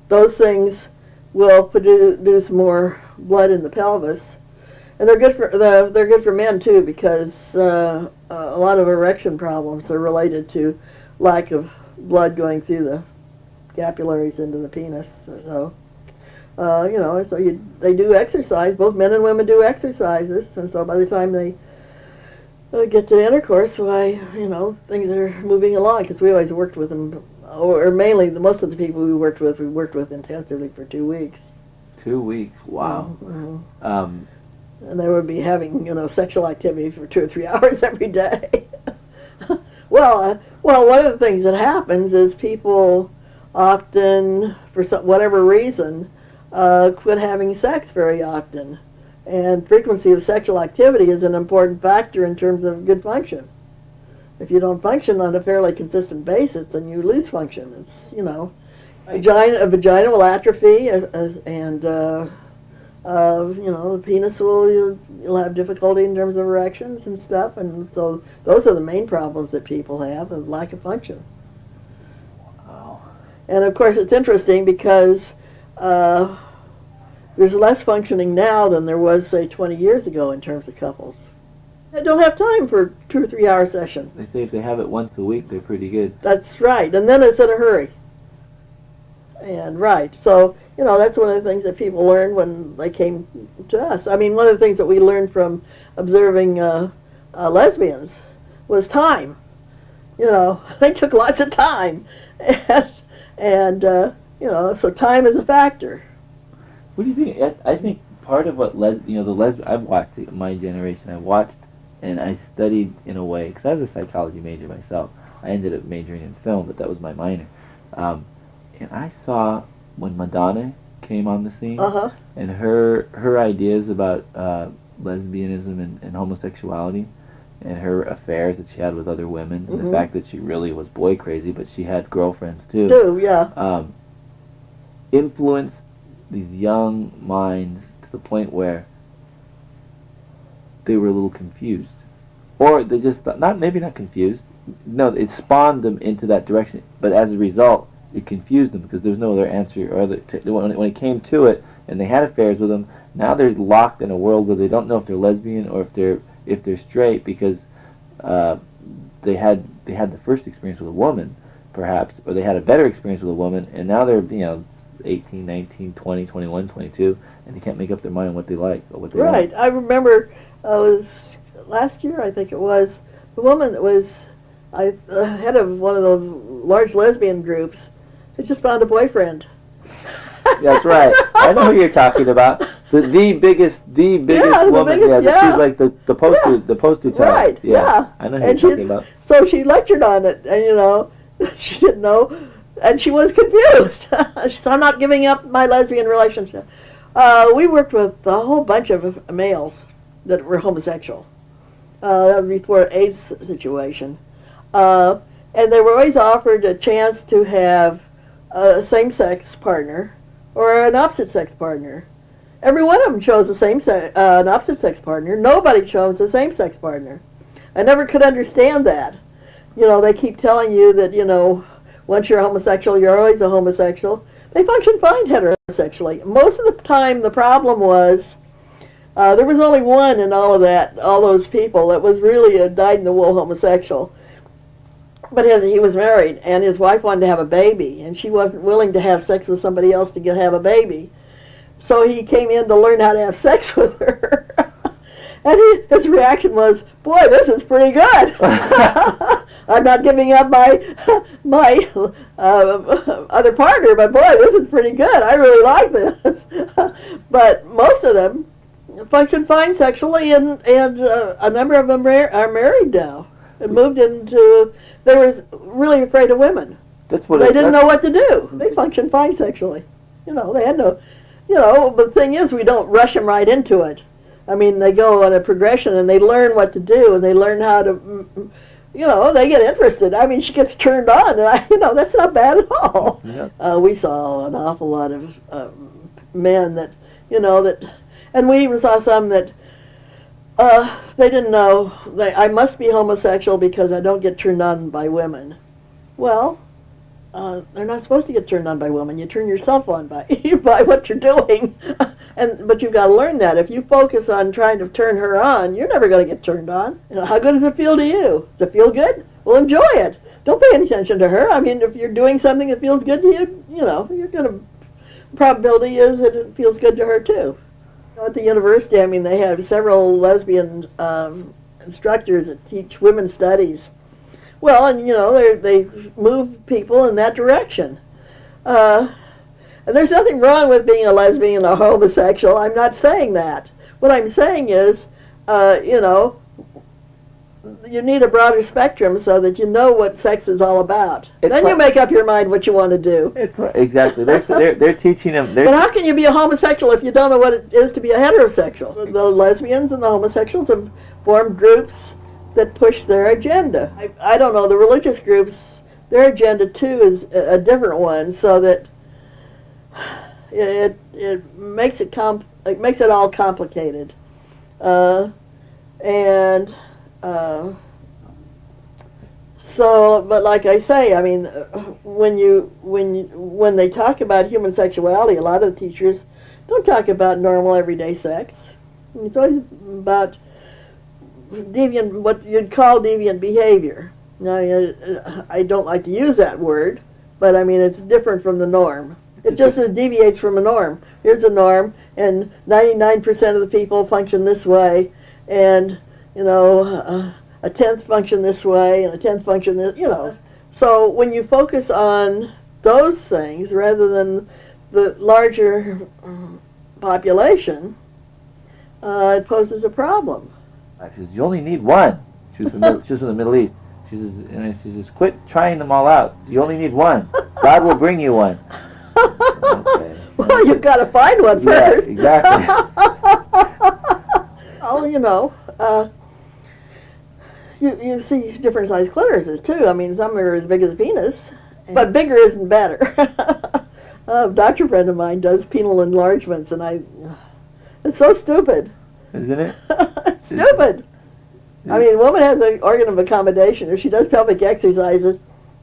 Speaker 2: those things will produce more blood in the pelvis. And they're good for men too, because a lot of erection problems are related to lack of blood going through the capillaries into the penis. So, they do exercise. Both men and women do exercises, and so by the time they get to intercourse, why, things are moving along. Because we always worked with them, or mainly most of the people we worked with intensively for 2 weeks.
Speaker 3: 2 weeks, wow.
Speaker 2: Mm-hmm. And they would be having, sexual activity for 2 or 3 hours every day. Well, one of the things that happens is people often, for whatever reason, quit having sex very often. And frequency of sexual activity is an important factor in terms of good function. If you don't function on a fairly consistent basis, then you lose function. It's, a vagina will atrophy, and the penis you'll have difficulty in terms of erections and stuff, and so those are the main problems that people have, of lack of function.
Speaker 3: Wow.
Speaker 2: And of course it's interesting because there's less functioning now than there was, say, 20 years ago in terms of couples. They don't have time for 2 or 3 hour session.
Speaker 3: They say if they have it once a week, they're pretty good.
Speaker 2: That's right, and then it's in a hurry. And right, so that's one of the things that people learned when they came to us. I mean, one of the things that we learned from observing lesbians was time. They took lots of time, and so time is a factor.
Speaker 3: What do you think? I think part of what I've watched my generation. I watched and I studied in a way because I was a psychology major myself. I ended up majoring in film, but that was my minor. And I saw when Madonna came on the scene, and her ideas about lesbianism and homosexuality, and her affairs that she had with other women, and the fact that she really was boy crazy, but she had girlfriends too. Influenced these young minds to the point where they were a little confused, or they just maybe not confused. No, it spawned them into that direction, but as a result, it confused them because there was no other answer or when it came to it, and they had affairs with them. Now they're locked in a world where they don't know if they're lesbian or if they're straight because they had the first experience with a woman, perhaps, or they had a better experience with a woman, and now they're 18, 19, 20, 21, 22, and they can't make up their mind on what they like or what they
Speaker 2: right.
Speaker 3: want.
Speaker 2: I remember it was last year, I think it was, the woman that was head of one of the large lesbian groups had just found a boyfriend.
Speaker 3: That's right. I know who you're talking about. The biggest woman. She's like the poster child.
Speaker 2: Right. Yeah.
Speaker 3: I know who you're talking about.
Speaker 2: So she lectured on it, and she didn't know, and she was confused. She said, "I'm not giving up my lesbian relationship." We worked with a whole bunch of males that were homosexual. That was before AIDS situation, and they were always offered a chance to have a same-sex partner or an opposite-sex partner. Every one of them chose an opposite-sex partner. Nobody chose a same-sex partner. I never could understand that. They keep telling you that, once you're a homosexual, you're always a homosexual. They function fine heterosexually. Most of the time, the problem was there was only one in all those people that was really a dyed-in-the-wool homosexual. But he was married, and his wife wanted to have a baby, and she wasn't willing to have sex with somebody else to have a baby. So he came in to learn how to have sex with her. And his reaction was, "Boy, this is pretty good. I'm not giving up my other partner, but boy, this is pretty good. I really like this." But most of them function fine sexually, and a number of them are married now. And moved into, they were really afraid of women.
Speaker 3: That's what
Speaker 2: they didn't know what to do. They functioned fine sexually. You know, they had no, you know, but the thing is, we don't rush them right into it. I mean, they go on a progression and they learn what to do and they learn how to, you know, they get interested. I mean, she gets turned on, and you know, that's not bad at all.
Speaker 3: Yeah.
Speaker 2: We saw an awful lot of men that, you know, that, and we even saw some that they didn't know, I must be homosexual because I don't get turned on by women. Well, they're not supposed to get turned on by women. You turn yourself on by by what you're doing. But you've got to learn that. If you focus on trying to turn her on, you're never going to get turned on. You know, how good does it feel to you? Does it feel good? Well, enjoy it. Don't pay any attention to her. I mean, if you're doing something that feels good to you, you know, you're going to, probability is that it feels good to her too. At the university, I mean, they have several lesbian instructors that teach women's studies. Well, and you know, they move people in that direction. And there's nothing wrong with being a lesbian or homosexual. I'm not saying that. What I'm saying is, you know, you need a broader spectrum so that you know what sex is all about. Then you make up your mind what you want to do.
Speaker 3: It's exactly. They're teaching them.
Speaker 2: But how can you be a homosexual if you don't know what it is to be a heterosexual? The lesbians and the homosexuals have formed groups that push their agenda. I don't know, the religious groups, their agenda too is a different one, so that it makes it makes it all complicated. So, but like I say, I mean, when they talk about human sexuality, a lot of the teachers don't talk about normal everyday sex. It's always about deviant, what you'd call deviant behavior. Now, I don't like to use that word, but I mean, it's different from the norm. It just deviates from a norm. Here's a norm, and 99% of the people function this way, and, you know, a tenth function this way, and a tenth function this, you know. So when you focus on those things rather than the larger population, it poses a problem.
Speaker 3: She says, you only need one. She was from the Middle East. She says, quit trying them all out. You only need one. God will bring you one. Okay.
Speaker 2: Well, you've got to find one first.
Speaker 3: Yeah, exactly.
Speaker 2: Oh, you know, you see different sized clitorises too. I mean, some are as big as a penis, but bigger isn't better. A doctor friend of mine does penile enlargements, and it's so stupid.
Speaker 3: Isn't it?
Speaker 2: Stupid. I mean, a woman has an organ of accommodation. If she does pelvic exercises,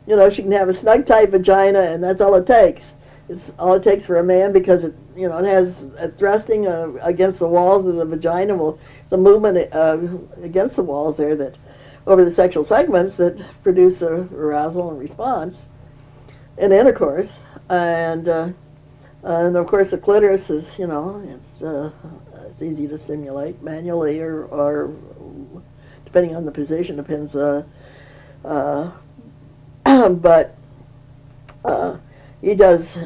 Speaker 2: you know, she can have a snug, tight vagina, and that's all it takes. It's all it takes for a man, because it, you know, it has a thrusting against the walls of the vagina. Well, it's a movement against the walls there that, over the sexual segments, that produce arousal and response in intercourse. And of course, the clitoris is, you know, it's easy to stimulate manually or depending on the position, depends. But he does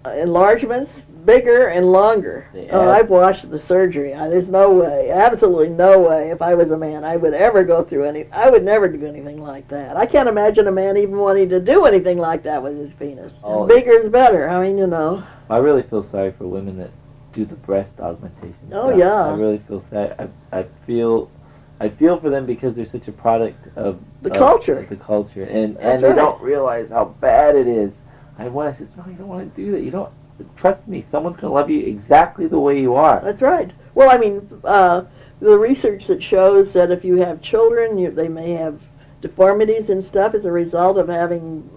Speaker 2: enlargements, bigger and longer. Oh, I've watched the surgery. There's no way, absolutely no way, if I was a man, I would ever go through I would never do anything like that. I can't imagine a man even wanting to do anything like that with his penis. Oh, bigger is better. I mean, you know.
Speaker 3: I really feel sorry for women that do the breast augmentation.
Speaker 2: Oh, yeah.
Speaker 3: I really feel sad. I feel for them because they're such a product of
Speaker 2: the culture.
Speaker 3: The culture, and
Speaker 2: That's
Speaker 3: they
Speaker 2: right.
Speaker 3: don't realize how bad it is. I says, no, you don't want to do that. You don't. Trust me, someone's going to love you exactly the way you are.
Speaker 2: That's right. Well, I mean, the research that shows that if you have children, they may have deformities and stuff as a result of having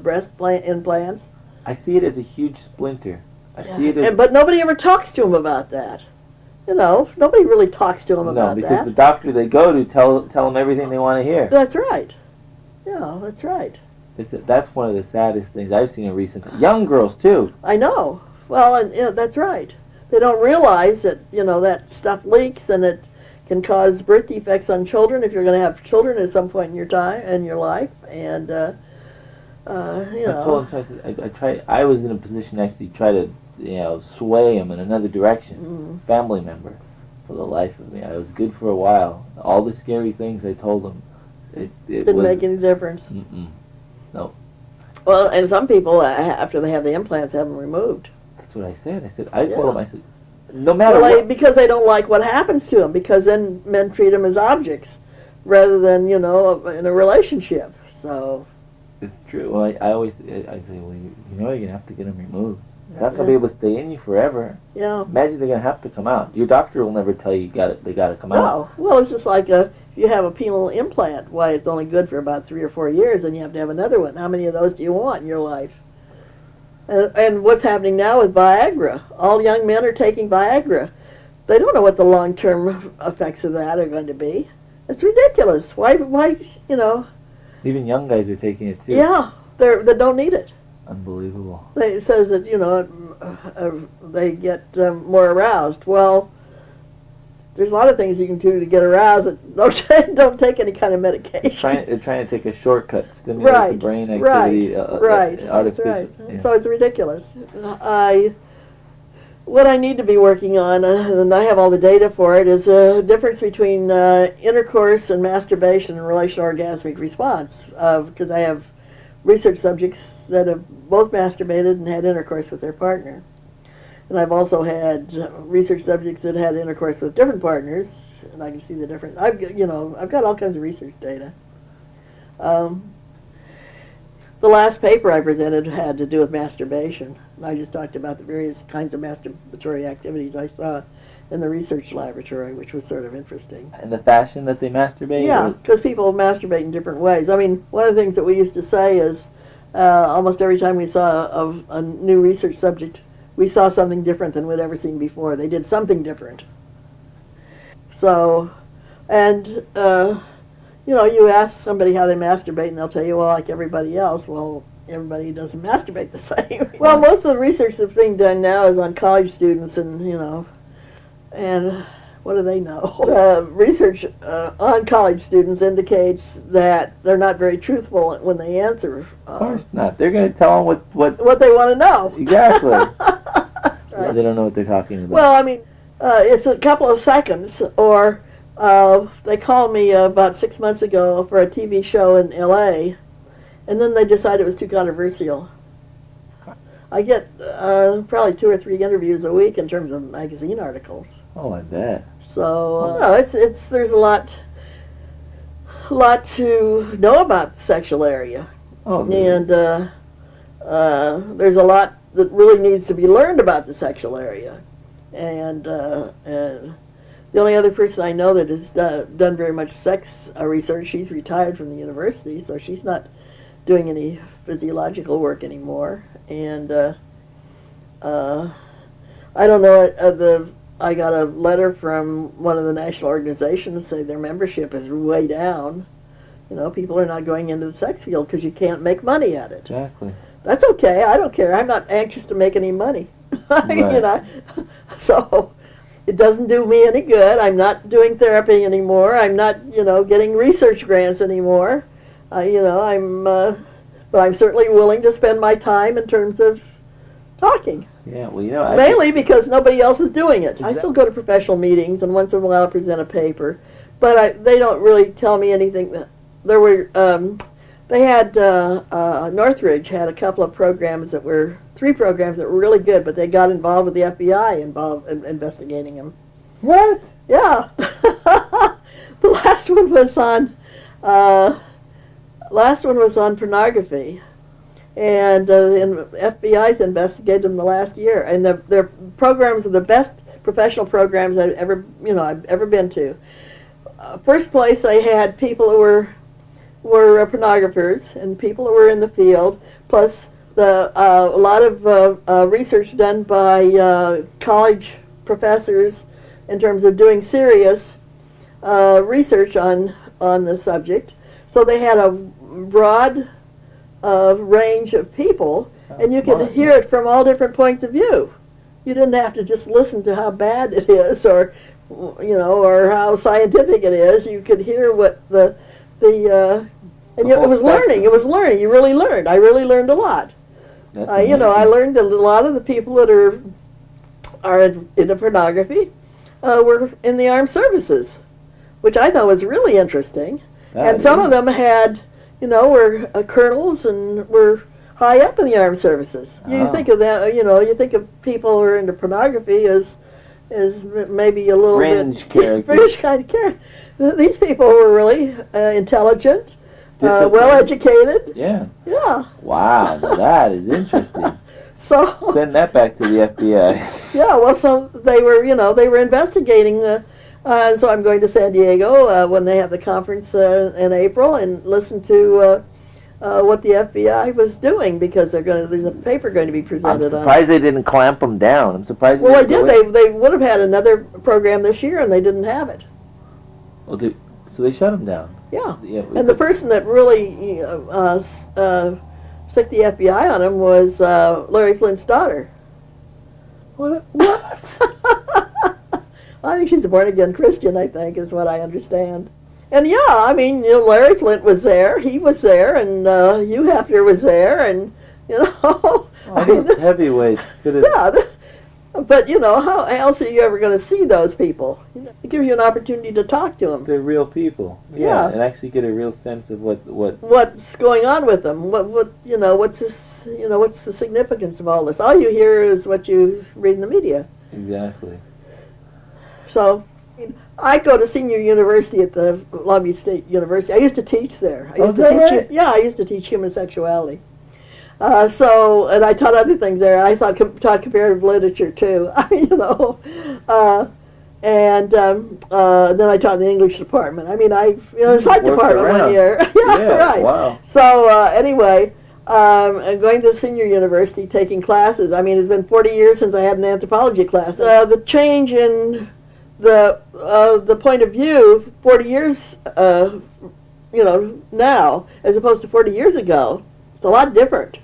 Speaker 2: breast implants.
Speaker 3: I see it as a huge splinter. I see it as...
Speaker 2: But nobody ever talks to them about that. You know, nobody really talks to them about that.
Speaker 3: No, because the doctor they go to tell them everything they want to hear.
Speaker 2: That's right. Yeah, that's right.
Speaker 3: That's one of the saddest things I've seen in recent times. Young girls, too.
Speaker 2: I know. Well, and yeah, that's right. They don't realize that, you know, that stuff leaks and it can cause birth defects on children if you're going to have children at some point in your life. And, you know.
Speaker 3: I was in a position to actually try to, you know, sway him in another direction. Family member. For the life of me. I was good for a while. All the scary things I told him, it
Speaker 2: didn't make any difference.
Speaker 3: No.
Speaker 2: Well, and some people, after they have the implants, have them removed.
Speaker 3: That's what I said. I told him, I said, no matter
Speaker 2: Well,
Speaker 3: what.
Speaker 2: because they don't like what happens to them, because then men treat them as objects rather than, in a relationship. So.
Speaker 3: It's true. Well, I always say, well, you're going to have to get them removed. They're not going to be able to stay in you forever.
Speaker 2: Yeah.
Speaker 3: Imagine they're going to have to come out. Your doctor will never tell you they got to come out.
Speaker 2: No. Well, it's just like if you have a penile implant, why it's only good for about 3 or 4 years, and you have to have another one. How many of those do you want in your life? And what's happening now with Viagra? All young men are taking Viagra. They don't know what the long-term effects of that are going to be. It's ridiculous. Why?
Speaker 3: Even young guys are taking it too.
Speaker 2: Yeah, they don't need it.
Speaker 3: Unbelievable.
Speaker 2: It says that they get more aroused. Well, there's a lot of things you can do to get aroused that don't take any kind of medication.
Speaker 3: They're trying to take a shortcut, stimulate the brain activity.
Speaker 2: Right. That's right.
Speaker 3: Yeah.
Speaker 2: So it's ridiculous. What I need to be working on, and I have all the data for it, is a difference between intercourse and masturbation and relational orgasmic response. Because I have research subjects that have both masturbated and had intercourse with their partner. And I've also had research subjects that had intercourse with different partners, and I can see the difference. I've got all kinds of research data. The last paper I presented had to do with masturbation. And I just talked about the various kinds of masturbatory activities I saw in the research laboratory, which was sort of interesting.
Speaker 3: And the fashion that they masturbate?
Speaker 2: Yeah, because people masturbate in different ways. I mean, one of the things that we used to say is almost every time we saw a new research subject, we saw something different than we'd ever seen before. They did something different. So, and you ask somebody how they masturbate, and they'll tell you, well, like everybody else. Well, everybody doesn't masturbate the same. Well, most of the research that's being done now is on college students, and and what do they know? Research on college students indicates that they're not very truthful when they answer.
Speaker 3: Of course not. They're going to tell them
Speaker 2: what they want to know.
Speaker 3: Exactly.
Speaker 2: Right.
Speaker 3: They don't know what they're talking about.
Speaker 2: Well, I mean, it's a couple of seconds, or they called me about 6 months ago for a TV show in L.A., and then they decided it was too controversial. I get probably 2 or 3 interviews a week in terms of magazine articles.
Speaker 3: Oh, I bet.
Speaker 2: So there's a lot to know about the sexual area.
Speaker 3: Oh,
Speaker 2: and there's a lot that really needs to be learned about the sexual area. And the only other person I know that has done very much sex research, she's retired from the university, so she's not doing any physiological work anymore. And I don't know, I got a letter from one of the national organizations say their membership is way down. People are not going into the sex field because you can't make money at it.
Speaker 3: Exactly.
Speaker 2: That's okay. I don't care. I'm not anxious to make any money.
Speaker 3: Right.
Speaker 2: So it doesn't do me any good. I'm not doing therapy anymore. I'm not, getting research grants anymore. But I'm certainly willing to spend my time in terms of talking.
Speaker 3: Yeah, well,
Speaker 2: mainly because nobody else is doing it. I still go to professional meetings, and once in a while I'll present a paper, but they don't really tell me anything. There were, they had, Northridge had a couple of programs 3 programs that were really good, but they got involved with the FBI in investigating them.
Speaker 3: What?
Speaker 2: Yeah. The last one was on pornography. And the FBI's investigated them the last year, and their programs are the best professional programs I've ever been to. First place, I had people who were pornographers and people who were in the field, plus a lot of research done by college professors in terms of doing serious research on the subject. So they had a broad range of people, and you could hear it from all different points of view. You didn't have to just listen to how bad it is, or how scientific it is. You could hear what it was learning. It was learning. You really learned. I really learned a lot. I learned that a lot of the people that are into pornography were in the armed services, which I thought was really interesting. And some of them had, were colonels and were high up in the armed services. You think of that, you think of people who are into pornography as maybe a little
Speaker 3: fringe
Speaker 2: bit fringe kind of character. These people were really intelligent, well-educated.
Speaker 3: Yeah.
Speaker 2: Yeah.
Speaker 3: Wow, now that is interesting.
Speaker 2: So
Speaker 3: send that back to the FBI.
Speaker 2: Yeah, well, so they were investigating. So I'm going to San Diego when they have the conference in April and listen to what the FBI was doing, because there's a paper going to be presented on.
Speaker 3: I'm surprised they didn't clamp them down. I'm surprised.
Speaker 2: Well, they did. They would have had another program this year, and they didn't have it.
Speaker 3: Well, so they shut them down.
Speaker 2: Yeah. And the person that really sicked the FBI on him was Larry Flint's daughter.
Speaker 3: What?
Speaker 2: I think she's a born-again Christian, I think, is what I understand. And yeah, I mean, Larry Flint was there, he was there, and Hugh Hefner was there, and,
Speaker 3: heavyweights.
Speaker 2: Yeah, but, how else are you ever going to see those people? It gives you an opportunity to talk to them.
Speaker 3: They're real people. Yeah. And actually get a real sense of
Speaker 2: what's going on with them. What's the significance of all this? All you hear is what you read in the media.
Speaker 3: Exactly.
Speaker 2: So, I go to senior university at the Long Beach State University. I used to teach there. I used to teach human sexuality. And I taught other things there. I taught comparative literature too. And then I taught in the English department. I mean, the psych department one year. Right.
Speaker 3: Wow.
Speaker 2: So anyway, I'm going to senior university taking classes. I mean, it's been 40 years since I had an anthropology class. The change in the point of view 40 years, now, as opposed to 40 years ago, it's a lot different.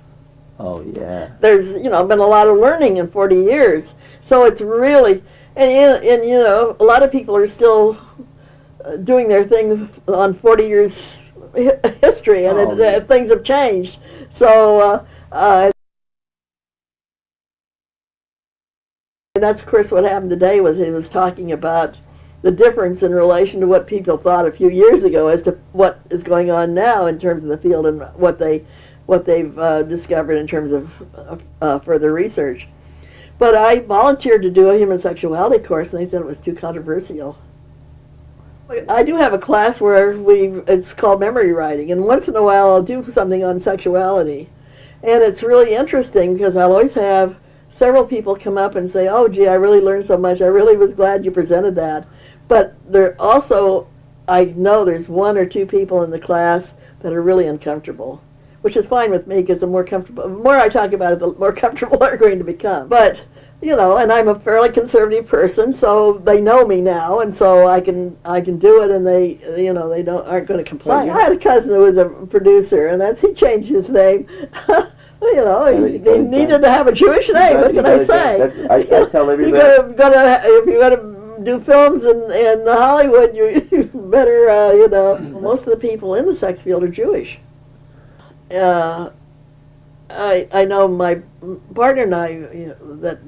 Speaker 3: Oh, yeah.
Speaker 2: There's, been a lot of learning in 40 years. So it's really, and a lot of people are still doing their thing on 40 years history, and things have changed. So, and that's, of course, what happened today was he was talking about the difference in relation to what people thought a few years ago as to what is going on now in terms of the field and what they've discovered in terms of further research. But I volunteered to do a human sexuality course, and they said it was too controversial. I do have a class where it's called memory writing, and once in a while I'll do something on sexuality. And it's really interesting because I'll always have several people come up and say, oh, gee, I really learned so much. I really was glad you presented that. But I know there's one or two people in the class that are really uncomfortable, which is fine with me because the more I talk about it, the more comfortable they're going to become. But, and I'm a fairly conservative person, so they know me now, and so I can do it, and they aren't going to complain. I had a cousin who was a producer, and he changed his name. He needed to have a Jewish name. What can I say?
Speaker 3: I tell everybody.
Speaker 2: If you're gonna do films in Hollywood, you better, most of the people in the sex field are Jewish. I know my partner and I, that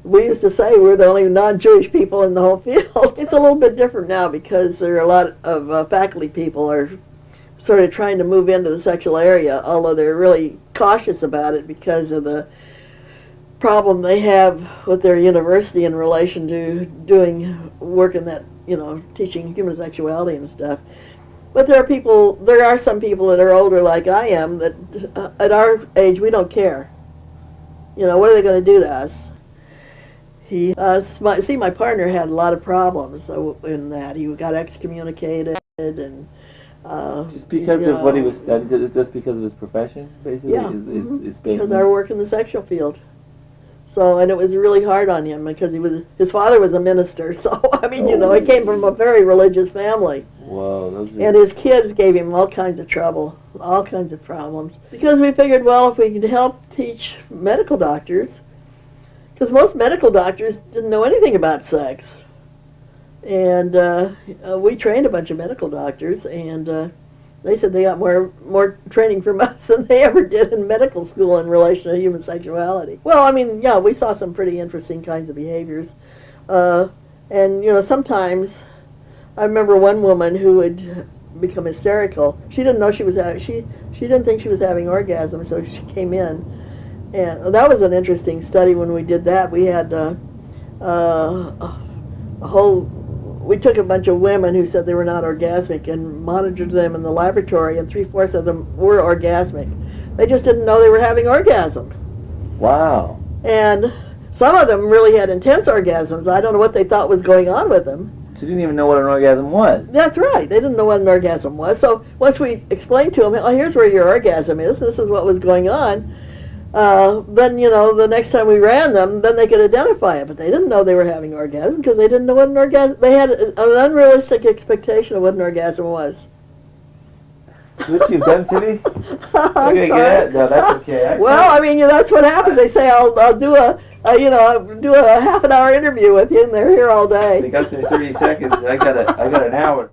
Speaker 2: we used to say we're the only non-Jewish people in the whole field. It's a little bit different now because there are a lot of faculty people are sort of trying to move into the sexual area, although they're really cautious about it because of the problem they have with their university in relation to doing work in that, teaching human sexuality and stuff. But there are some people that are older like I am that at our age we don't care. What are they going to do to us? My partner had a lot of problems in that. He got excommunicated and
Speaker 3: just because of what he was studying, just because of his profession, basically?
Speaker 2: Yeah, because I work in the sexual field. So, and it was really hard on him because his father was a minister, so, he came from a very religious family.
Speaker 3: Whoa.
Speaker 2: And his kids gave him all kinds of trouble, all kinds of problems. Because we figured, well, if we could help teach medical doctors, because most medical doctors didn't know anything about sex. And we trained a bunch of medical doctors, and they said they got more training from us than they ever did in medical school in relation to human sexuality. Well, we saw some pretty interesting kinds of behaviors. And, sometimes I remember one woman who would become hysterical. She didn't know she was having, she didn't think she was having orgasm, so she came in. And that was an interesting study when we did that. We had we took a bunch of women who said they were not orgasmic and monitored them in the laboratory, and 3/4 of them were orgasmic. They just didn't know they were having orgasm.
Speaker 3: Wow.
Speaker 2: And some of them really had intense orgasms. I don't know what they thought was going on with them.
Speaker 3: She didn't even know what an orgasm was.
Speaker 2: That's right. They didn't know what an orgasm was. So once we explained to them, oh, here's where your orgasm is, this is what was going on, then, the next time we ran them, then they could identify it. But they didn't know they were having orgasm because they didn't know what an orgasm, they had an unrealistic expectation of what an orgasm was.
Speaker 3: What you've done to me?
Speaker 2: I'm
Speaker 3: Okay,
Speaker 2: sorry.
Speaker 3: no, that's okay.
Speaker 2: Well, that's what happens. They say, I'll do a half an hour interview with you, and they're here all day.
Speaker 3: They got their 30 seconds. I got an hour.